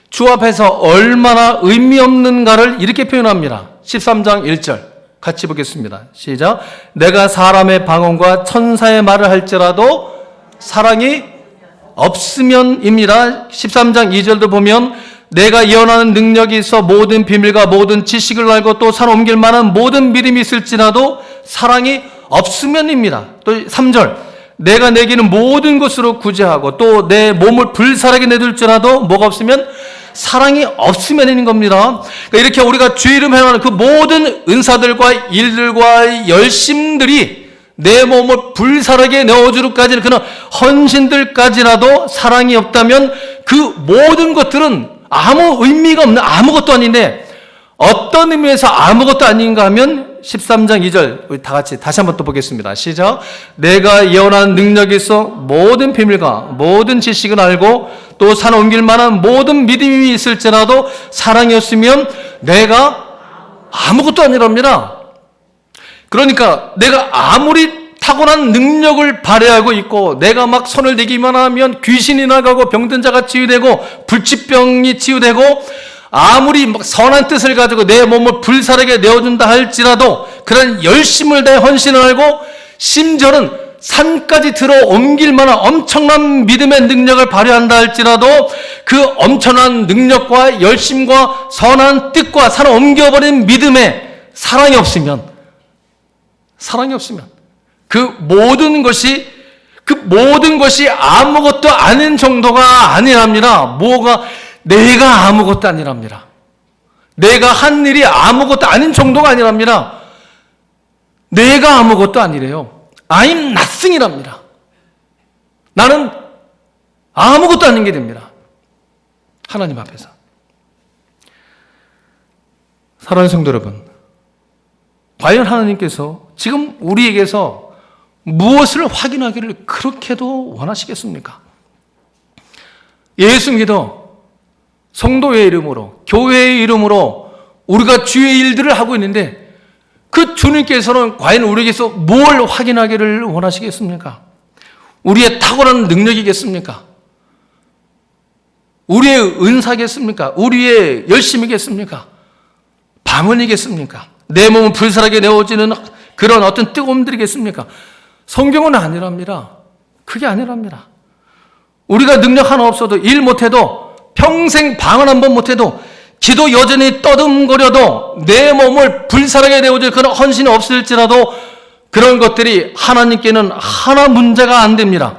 주 앞에서 얼마나 의미 없는가를 이렇게 표현합니다. 13장 1절 같이 보겠습니다. 시작. 내가 사람의 방언과 천사의 말을 할지라도 사랑이 없으면입니다. 13장 2절도 보면 내가 예언하는 능력이 있어 모든 비밀과 모든 지식을 알고 또 산 옮길 만한 모든 믿음이 있을지라도 사랑이 없으면입니다. 또 3절 내가 내기는 모든 것으로 구제하고 또 내 몸을 불살하게 내둘지라도 뭐가 없으면 사랑이 없으면인 겁니다. 그러니까 이렇게 우리가 주 이름 행하는 그 모든 은사들과 일들과 열심들이 내 몸을 불살하게 내어주기까지는 그런 헌신들까지라도 사랑이 없다면 그 모든 것들은 아무 의미가 없는 아무것도 아닌데 어떤 의미에서 아무것도 아닌가 하면 13장 2절 우리 다 같이 다시 한번 또 보겠습니다. 시작. 내가 예언하는 능력이 있어 모든 비밀과 모든 지식을 알고 또 산 옮길 만한 모든 믿음이 있을지라도 사랑이 없으면 내가 아무것도 아니랍니다. 그러니까 내가 아무리 타고난 능력을 발휘하고 있고 내가 막 손을 대기만 하면 귀신이 나가고 병든 자가 치유되고 불치병이 치유되고 아무리 막 선한 뜻을 가지고 내 몸을 불살하게 내어준다 할지라도 그런 열심을 다해 헌신을 하고 심지어는 산까지 들어 옮길 만한 엄청난 믿음의 능력을 발휘한다 할지라도 그 엄청난 능력과 열심과 선한 뜻과 산을 옮겨버린 믿음에 사랑이 없으면 그 모든 것이 아무것도 아닌 정도가 아니랍니다. 뭐가 내가 아무것도 아니랍니다. 내가 한 일이 아무것도 아닌 정도가 아니랍니다. 내가 아무것도 아니래요. I'm nothing이랍니다. 나는 아무것도 아닌 게 됩니다. 하나님 앞에서. 사랑하는 성도 여러분, 과연 하나님께서 지금 우리에게서 무엇을 확인하기를 그렇게도 원하시겠습니까? 예수 믿어 성도의 이름으로, 교회의 이름으로 우리가 주의 일들을 하고 있는데 그 주님께서는 과연 우리에게서 뭘 확인하기를 원하시겠습니까? 우리의 탁월한 능력이겠습니까? 우리의 은사겠습니까? 우리의 열심이겠습니까? 방언이겠습니까? 내 몸을 불살하게 내어지는 그런 어떤 뜨거움들이겠습니까? 성경은 아니랍니다. 그게 아니랍니다. 우리가 능력 하나 없어도 일 못해도 평생 방언 한 번 못해도 기도 여전히 떠듬거려도 내 몸을 불살하게 내어줄 그런 헌신이 없을지라도 그런 것들이 하나님께는 하나 문제가 안 됩니다.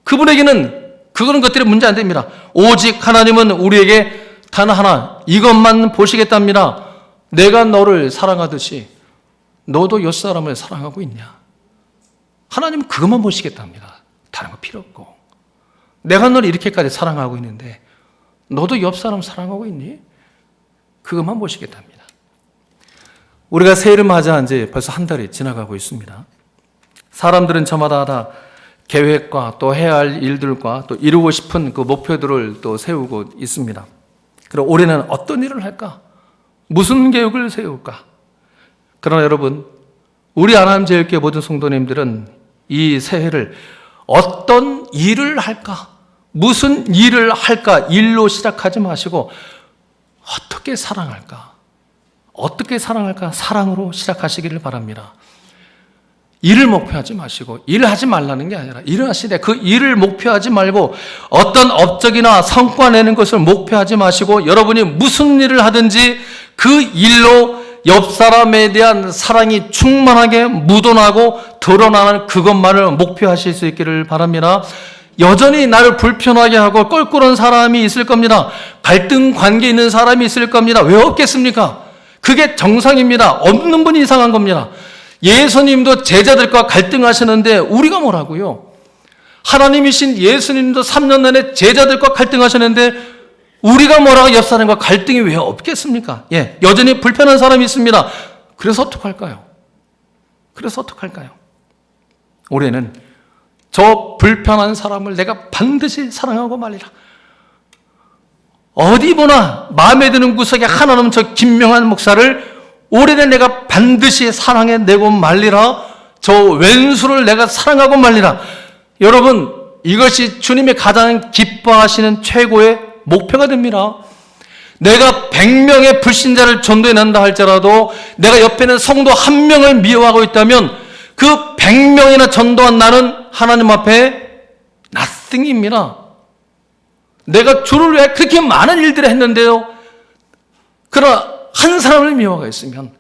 그분에게는 그런 것들이 문제 안 됩니다. 오직 하나님은 우리에게 단 하나 이것만 보시겠답니다. 내가 너를 사랑하듯이 너도 옆 사람을 사랑하고 있냐? 하나님은 그것만 보시겠답니다. 다른 거 필요 없고. 내가 너를 이렇게까지 사랑하고 있는데 너도 옆 사람 사랑하고 있니? 그것만 보시겠답니다. 우리가 새해를 맞이한 지 벌써 한 달이 지나가고 있습니다. 사람들은 저마다 다 계획과 또 해야 할 일들과 또 이루고 싶은 그 목표들을 또 세우고 있습니다. 그럼 올해는 어떤 일을 할까? 무슨 계획을 세울까? 그러나 여러분, 우리 하나님제일교회 모든 성도님들은 이 새해를 어떤 일을 할까? 무슨 일을 할까? 일로 시작하지 마시고 어떻게 사랑할까? 어떻게 사랑할까? 사랑으로 시작하시기를 바랍니다. 일을 목표하지 마시고 일하지 말라는 게 아니라 일을 하시되 그 일을 목표하지 말고 어떤 업적이나 성과 내는 것을 목표하지 마시고 여러분이 무슨 일을 하든지 그 일로 옆 사람에 대한 사랑이 충만하게 묻어나고 드러나는 그것만을 목표하실 수 있기를 바랍니다. 여전히 나를 불편하게 하고 껄끄러운 사람이 있을 겁니다. 갈등 관계 있는 사람이 있을 겁니다. 왜 없겠습니까? 그게 정상입니다. 없는 분이 이상한 겁니다. 예수님도 제자들과 갈등하시는데 우리가 뭐라고요? 하나님이신 예수님도 3년 내내 제자들과 갈등하셨는데 우리가 뭐라고 옆 사람과 갈등이 왜 없겠습니까? 예, 여전히 불편한 사람이 있습니다. 그래서 어떡할까요? 올해는 저 불편한 사람을 내가 반드시 사랑하고 말리라. 어디 보나 마음에 드는 구석에 하나 없는 저 김명한 목사를 올해는 내가 반드시 사랑해내고 말리라. 저 왼수를 내가 사랑하고 말리라. 여러분, 이것이 주님이 가장 기뻐하시는 최고의 목표가 됩니다. 내가 100명의 불신자를 전도해낸다 할지라도 내가 옆에는 성도 1명을 미워하고 있다면 그 100명이나 전도한 나는 하나님 앞에 nothing입니다. 내가 주를 위해 그렇게 많은 일들을 했는데요. 그러나 한 사람을 미워가 있으면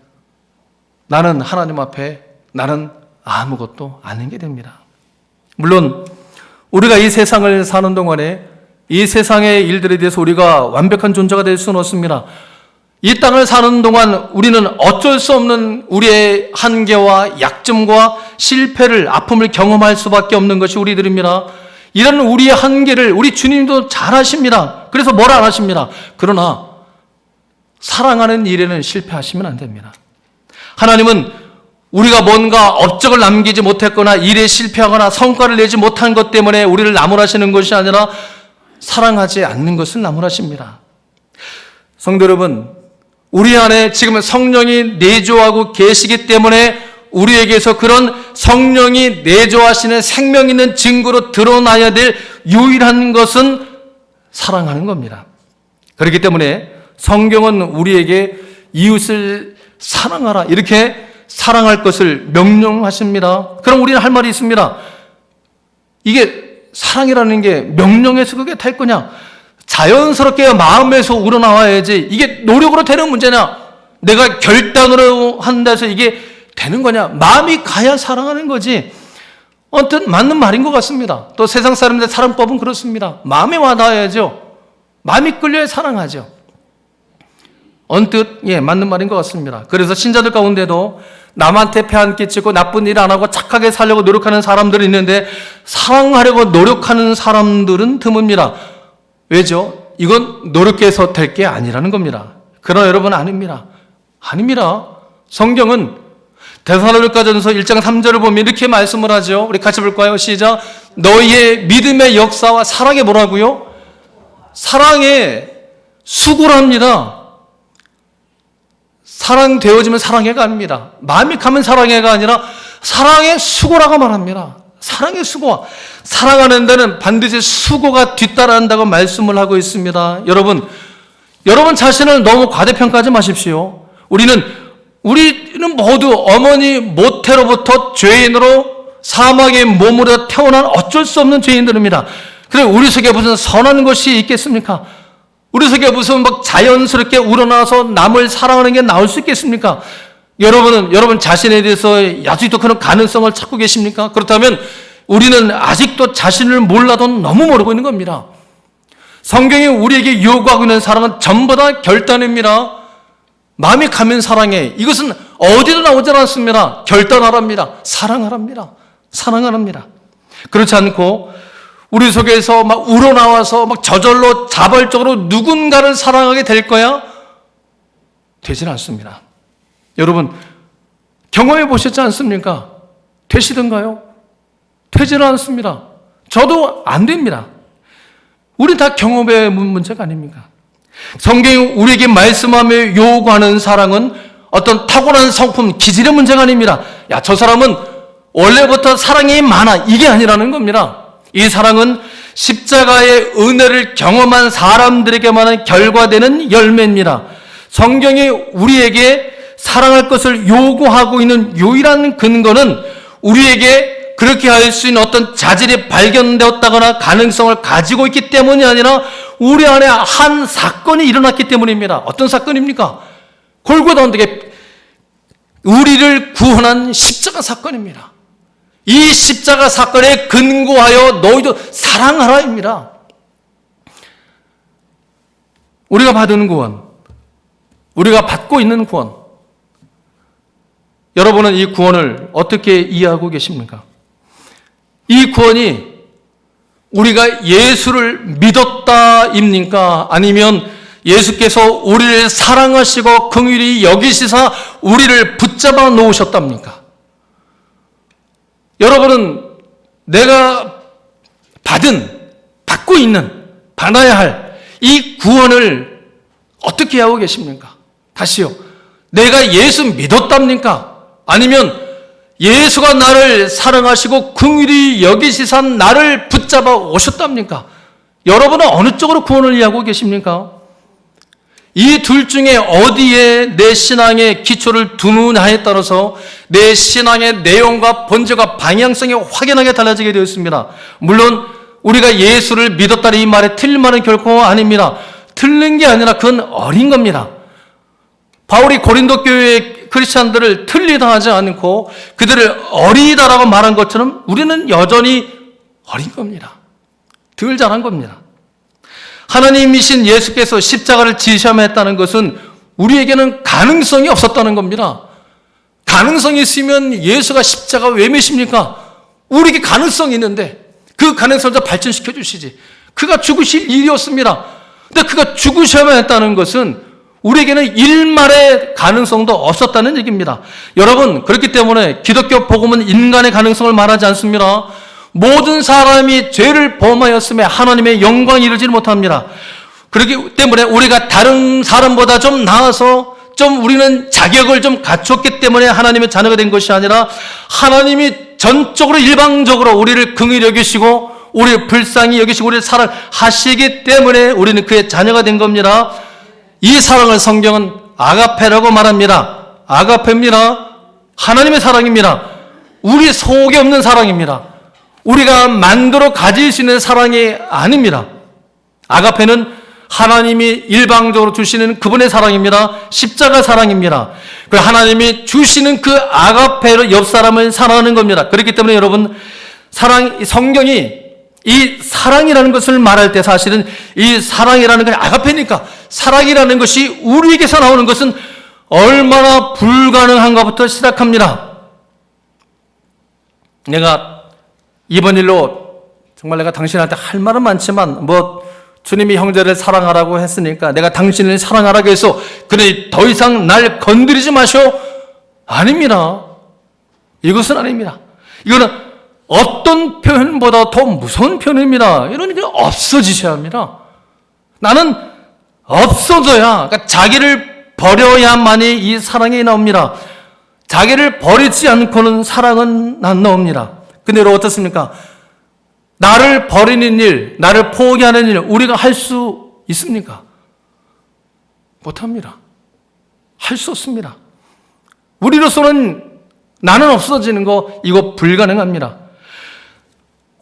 나는 하나님 앞에 나는 아무것도 아닌 게 됩니다. 물론 우리가 이 세상을 사는 동안에 이 세상의 일들에 대해서 우리가 완벽한 존재가 될 수는 없습니다. 이 땅을 사는 동안 우리는 어쩔 수 없는 우리의 한계와 약점과 실패를, 아픔을 경험할 수밖에 없는 것이 우리들입니다. 이런 우리의 한계를 우리 주님도 잘 아십니다. 그래서 뭐라 안 하십니다. 그러나 사랑하는 일에는 실패하시면 안 됩니다. 하나님은 우리가 뭔가 업적을 남기지 못했거나 일에 실패하거나 성과를 내지 못한 것 때문에 우리를 나무라시는 것이 아니라 사랑하지 않는 것을 나무라십니다. 성도 여러분, 우리 안에 지금 성령이 내조하고 계시기 때문에 우리에게서 그런 성령이 내조하시는 생명 있는 증거로 드러나야 될 유일한 것은 사랑하는 겁니다. 그렇기 때문에 성경은 우리에게 이웃을 사랑하라 이렇게 사랑할 것을 명령하십니다. 그럼 우리는 할 말이 있습니다. 이게 사랑이라는 게 명령에서 그게 될 거냐? 자연스럽게 마음에서 우러나와야지 이게 노력으로 되는 문제냐? 내가 결단으로 한다 해서 이게 되는 거냐? 마음이 가야 사랑하는 거지. 어떤 맞는 말인 것 같습니다. 또 세상 사람들의 사랑법은 그렇습니다. 마음에 와닿아야죠. 마음이 끌려야 사랑하죠. 언뜻 맞는 말인 것 같습니다. 그래서 신자들 가운데도 남한테 폐 안 끼치고 나쁜 일 안 하고 착하게 살려고 노력하는 사람들이 있는데 사랑하려고 노력하는 사람들은 드뭅니다. 왜죠? 이건 노력해서 될 게 아니라는 겁니다. 그러나 여러분 아닙니다. 성경은 데살로니가전서 1장 3절을 보면 이렇게 말씀을 하죠. 우리 같이 볼까요? 시작. 너희의 믿음의 역사와 사랑에 뭐라고요? 사랑에 수고를 합니다. 사랑되어지면 사랑해가 아닙니다. 마음이 가면 사랑해가 아니라 사랑의 수고라고 말합니다. 사랑의 수고. 사랑하는 데는 반드시 수고가 뒤따라한다고 말씀을 하고 있습니다. 여러분 자신을 너무 과대평가하지 마십시오. 우리는 모두 어머니 모태로부터 죄인으로 사막의 몸으로 태어난 어쩔 수 없는 죄인들입니다. 그래 우리 속에 무슨 선한 것이 있겠습니까? 우리 속에 무슨 막 자연스럽게 우러나서 남을 사랑하는 게 나올 수 있겠습니까? 여러분 자신에 대해서 아직도 그런 가능성을 찾고 계십니까? 그렇다면 우리는 아직도 자신을 몰라도 너무 모르고 있는 겁니다. 성경이 우리에게 요구하고 있는 사랑은 전부 다 결단입니다. 마음이 가면 사랑해. 이것은 어디도 나오지 않습니다. 결단하랍니다. 사랑하랍니다. 그렇지 않고 우리 속에서 막 우러나와서 막 저절로 자발적으로 누군가를 사랑하게 될 거야? 되진 않습니다. 여러분 경험해 보셨지 않습니까? 되시던가요? 되지는 않습니다. 저도 안 됩니다. 우리 다 경험의 문제가 아닙니까? 성경이 우리에게 말씀하며 요구하는 사랑은 어떤 타고난 성품, 기질의 문제가 아닙니다. 야, 저 사람은 원래부터 사랑이 많아. 이게 아니라는 겁니다. 이 사랑은 십자가의 은혜를 경험한 사람들에게만은 결과되는 열매입니다. 성경이 우리에게 사랑할 것을 요구하고 있는 유일한 근거는 우리에게 그렇게 할 수 있는 어떤 자질이 발견되었다거나 가능성을 가지고 있기 때문이 아니라 우리 안에 한 사건이 일어났기 때문입니다. 어떤 사건입니까? 골고다 언덕에 우리를 구원한 십자가 사건입니다. 이 십자가 사건에 근거하여 너희도 사랑하라입니다. 우리가 받은 구원, 우리가 받고 있는 구원, 여러분은 이 구원을 어떻게 이해하고 계십니까? 이 구원이 우리가 예수를 믿었다입니까? 아니면 예수께서 우리를 사랑하시고 긍휼히 여기시사 우리를 붙잡아 놓으셨답니까? 여러분은 내가 받고 있는, 받아야 할 이 구원을 어떻게 하고 계십니까? 다시요. 내가 예수 믿었답니까? 아니면 예수가 나를 사랑하시고 긍휼히 여기시사 나를 붙잡아 오셨답니까? 여러분은 어느 쪽으로 구원을 이해하고 계십니까? 이 둘 중에 어디에 내 신앙의 기초를 두느냐에 따라서 내 신앙의 내용과 본질과 방향성이 확연하게 달라지게 되었습니다. 물론 우리가 예수를 믿었다는 이 말에 틀린 말은 결코 아닙니다. 틀린 게 아니라 그건 어린 겁니다. 바울이 고린도 교회의 크리스찬들을 틀리다 하지 않고 그들을 어리다라고 말한 것처럼 우리는 여전히 어린 겁니다. 덜 자란 겁니다. 하나님이신 예수께서 십자가를 지셔야 했다는 것은 우리에게는 가능성이 없었다는 겁니다. 가능성이 있으면 예수가 십자가 왜 매십니까? 우리에게 가능성이 있는데 그 가능성을 발전시켜 주시지. 그가 죽으실 일이었습니다. 근데 그가 죽으셔야 했다는 것은 우리에게는 일말의 가능성도 없었다는 얘기입니다. 여러분, 그렇기 때문에 기독교 복음은 인간의 가능성을 말하지 않습니다. 모든 사람이 죄를 범하였음에 하나님의 영광이 이르지 못합니다. 그렇기 때문에 우리가 다른 사람보다 좀 나아서 좀 우리는 자격을 좀 갖췄기 때문에 하나님의 자녀가 된 것이 아니라 하나님이 전적으로 일방적으로 우리를 긍휼히 여기시고 우리를 불쌍히 여기시고 우리를 사랑하시기 때문에 우리는 그의 자녀가 된 겁니다. 이 사랑을 성경은 아가페라고 말합니다. 아가페입니다. 하나님의 사랑입니다. 우리 속에 없는 사랑입니다. 우리가 만들어 가질 수 있는 사랑이 아닙니다. 아가페는 하나님이 일방적으로 주시는 그분의 사랑입니다. 십자가 사랑입니다. 그 하나님이 주시는 그 아가페로 옆 사람을 사랑하는 겁니다. 그렇기 때문에 여러분, 성경이 이 사랑이라는 것을 말할 때 사실은 이 사랑이라는 건 아가페니까 사랑이라는 것이 우리에게서 나오는 것은 얼마나 불가능한가부터 시작합니다. 내가 이번 일로 정말 내가 당신한테 할 말은 많지만 주님이 형제를 사랑하라고 했으니까 내가 당신을 사랑하라고 해서 그래 더 이상 날 건드리지 마시오. 아닙니다. 이것은 아닙니다. 이거는 어떤 표현보다 더 무서운 표현입니다. 이런 게 없어지셔야 합니다. 나는 없어져야, 그러니까 자기를 버려야만이 이 사랑이 나옵니다. 자기를 버리지 않고는 사랑은 안 나옵니다. 근데 여러분 어떻습니까? 나를 버리는 일, 나를 포기하는 일, 우리가 할 수 있습니까? 못합니다. 할 수 없습니다. 우리로서는 나는 없어지는 거, 이거 불가능합니다.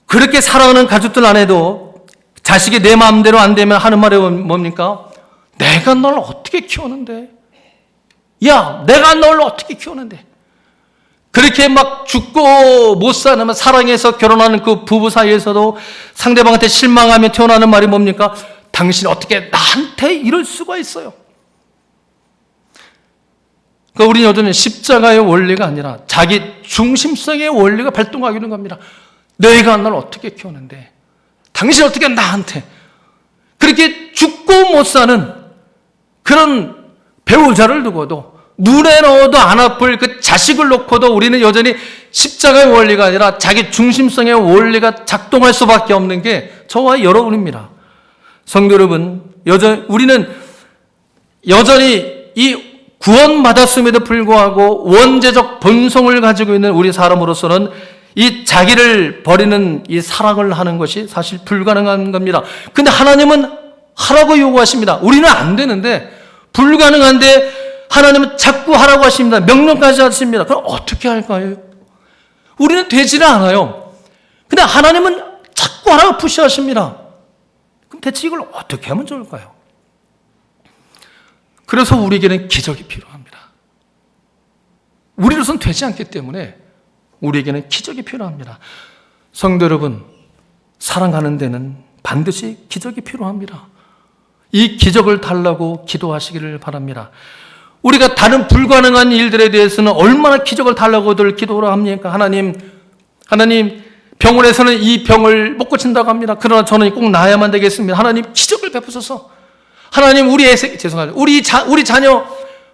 그렇게 사랑하는 가족들 안에도 자식이 내 마음대로 안 되면 하는 말이 뭡니까? 내가 널 어떻게 키우는데? 야, 내가 널 어떻게 키우는데? 그렇게 막 죽고 못 사는 사랑해서 결혼하는 그 부부 사이에서도 상대방한테 실망하며 태어나는 말이 뭡니까? 당신이 어떻게 나한테 이럴 수가 있어요? 그러니까 우리 여전히 십자가의 원리가 아니라 자기 중심성의 원리가 발동하고 있는 겁니다. 내가 널 어떻게 키우는데? 당신이 어떻게 나한테? 그렇게 죽고 못 사는 그런 배우자를 두고도 눈에 넣어도 안 아플 그 자식을 놓고도 우리는 여전히 십자가의 원리가 아니라 자기 중심성의 원리가 작동할 수밖에 없는 게 저와 여러분입니다. 성도 여러분, 우리는 여전히 이 구원받았음에도 불구하고 원죄적 본성을 가지고 있는 우리 사람으로서는 이 자기를 버리는 이 사랑을 하는 것이 사실 불가능한 겁니다. 근데 하나님은 하라고 요구하십니다. 우리는 안 되는데, 불가능한데 하나님은 자꾸 하라고 하십니다. 명령까지 하십니다. 그럼 어떻게 할까요? 우리는 되지는 않아요. 근데 하나님은 자꾸 하라고 푸시하십니다. 그럼 대체 이걸 어떻게 하면 좋을까요? 그래서 우리에게는 기적이 필요합니다. 우리로서는 되지 않기 때문에 우리에게는 기적이 필요합니다. 성도 여러분, 사랑하는 데는 반드시 기적이 필요합니다. 이 기적을 달라고 기도하시기를 바랍니다. 우리가 다른 불가능한 일들에 대해서는 얼마나 기적을 달라고들 기도를 합니까? 하나님, 병원에서는 이 병을 못 고친다고 합니다. 그러나 저는 꼭 나아야만 되겠습니다. 하나님, 기적을 베푸소서. 하나님, 우리 자녀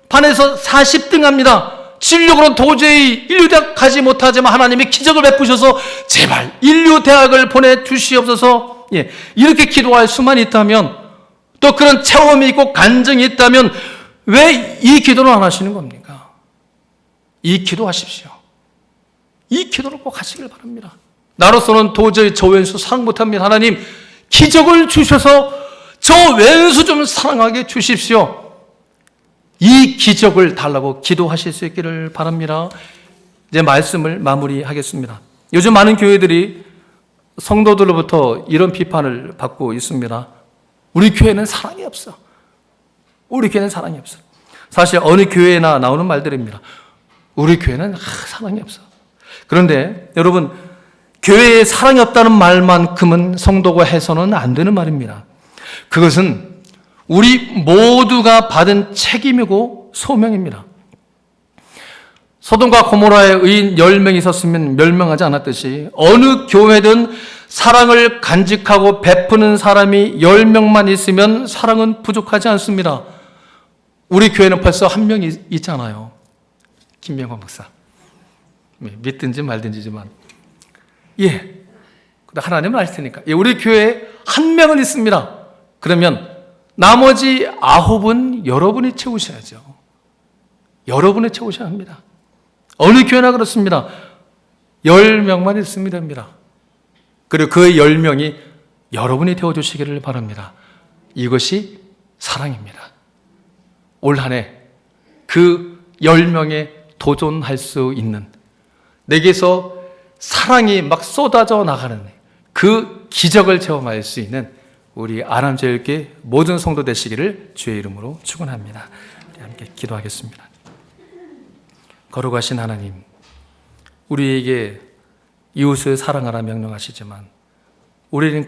반에서 40등 합니다. 진력으로는 도저히 인류대학 가지 못하지만 하나님이 기적을 베푸셔서 제발 인류대학을 보내주시옵소서. 예, 이렇게 기도할 수만 있다면, 또 그런 체험이 있고 간증이 있다면 왜 이 기도를 안 하시는 겁니까? 이 기도하십시오. 이 기도를 꼭 하시길 바랍니다. 나로서는 도저히 저 왼수 사랑 못합니다. 하나님, 기적을 주셔서 저 왼수 좀 사랑하게 주십시오. 이 기적을 달라고 기도하실 수 있기를 바랍니다. 이제 말씀을 마무리하겠습니다. 요즘 많은 교회들이 성도들로부터 이런 비판을 받고 있습니다. 우리 교회는 사랑이 없어. 우리 교회는 사랑이 없어. 사실 어느 교회나 나오는 말들입니다. 우리 교회는 사랑이 없어. 그런데 여러분, 교회에 사랑이 없다는 말만큼은 성도가 해서는 안 되는 말입니다. 그것은 우리 모두가 받은 책임이고 소명입니다. 소돔과 고모라에 의인 10명이 있었으면 멸망하지 않았듯이 어느 교회든 사랑을 간직하고 베푸는 사람이 10명만 있으면 사랑은 부족하지 않습니다. 우리 교회는 벌써 한 명이 있잖아요. 김명환 목사. 믿든지 말든지지만. 예. 근데 하나님은 알 테니까. 예, 우리 교회에 한 명은 있습니다. 그러면 나머지 9은 여러분이 채우셔야죠. 여러분이 채우셔야 합니다. 어느 교회나 그렇습니다. 10명만 있으면 됩니다. 그리고 그 10명이 여러분이 되어주시기를 바랍니다. 이것이 사랑입니다. 올 한 해 그 10명에 도전할 수 있는, 내게서 사랑이 막 쏟아져 나가는 그 기적을 체험할 수 있는 우리 아람제일교회 모든 성도 되시기를 주의 이름으로 축원합니다. 함께 기도하겠습니다. 거룩하신 하나님, 우리에게 이웃을 사랑하라 명령하시지만 우리는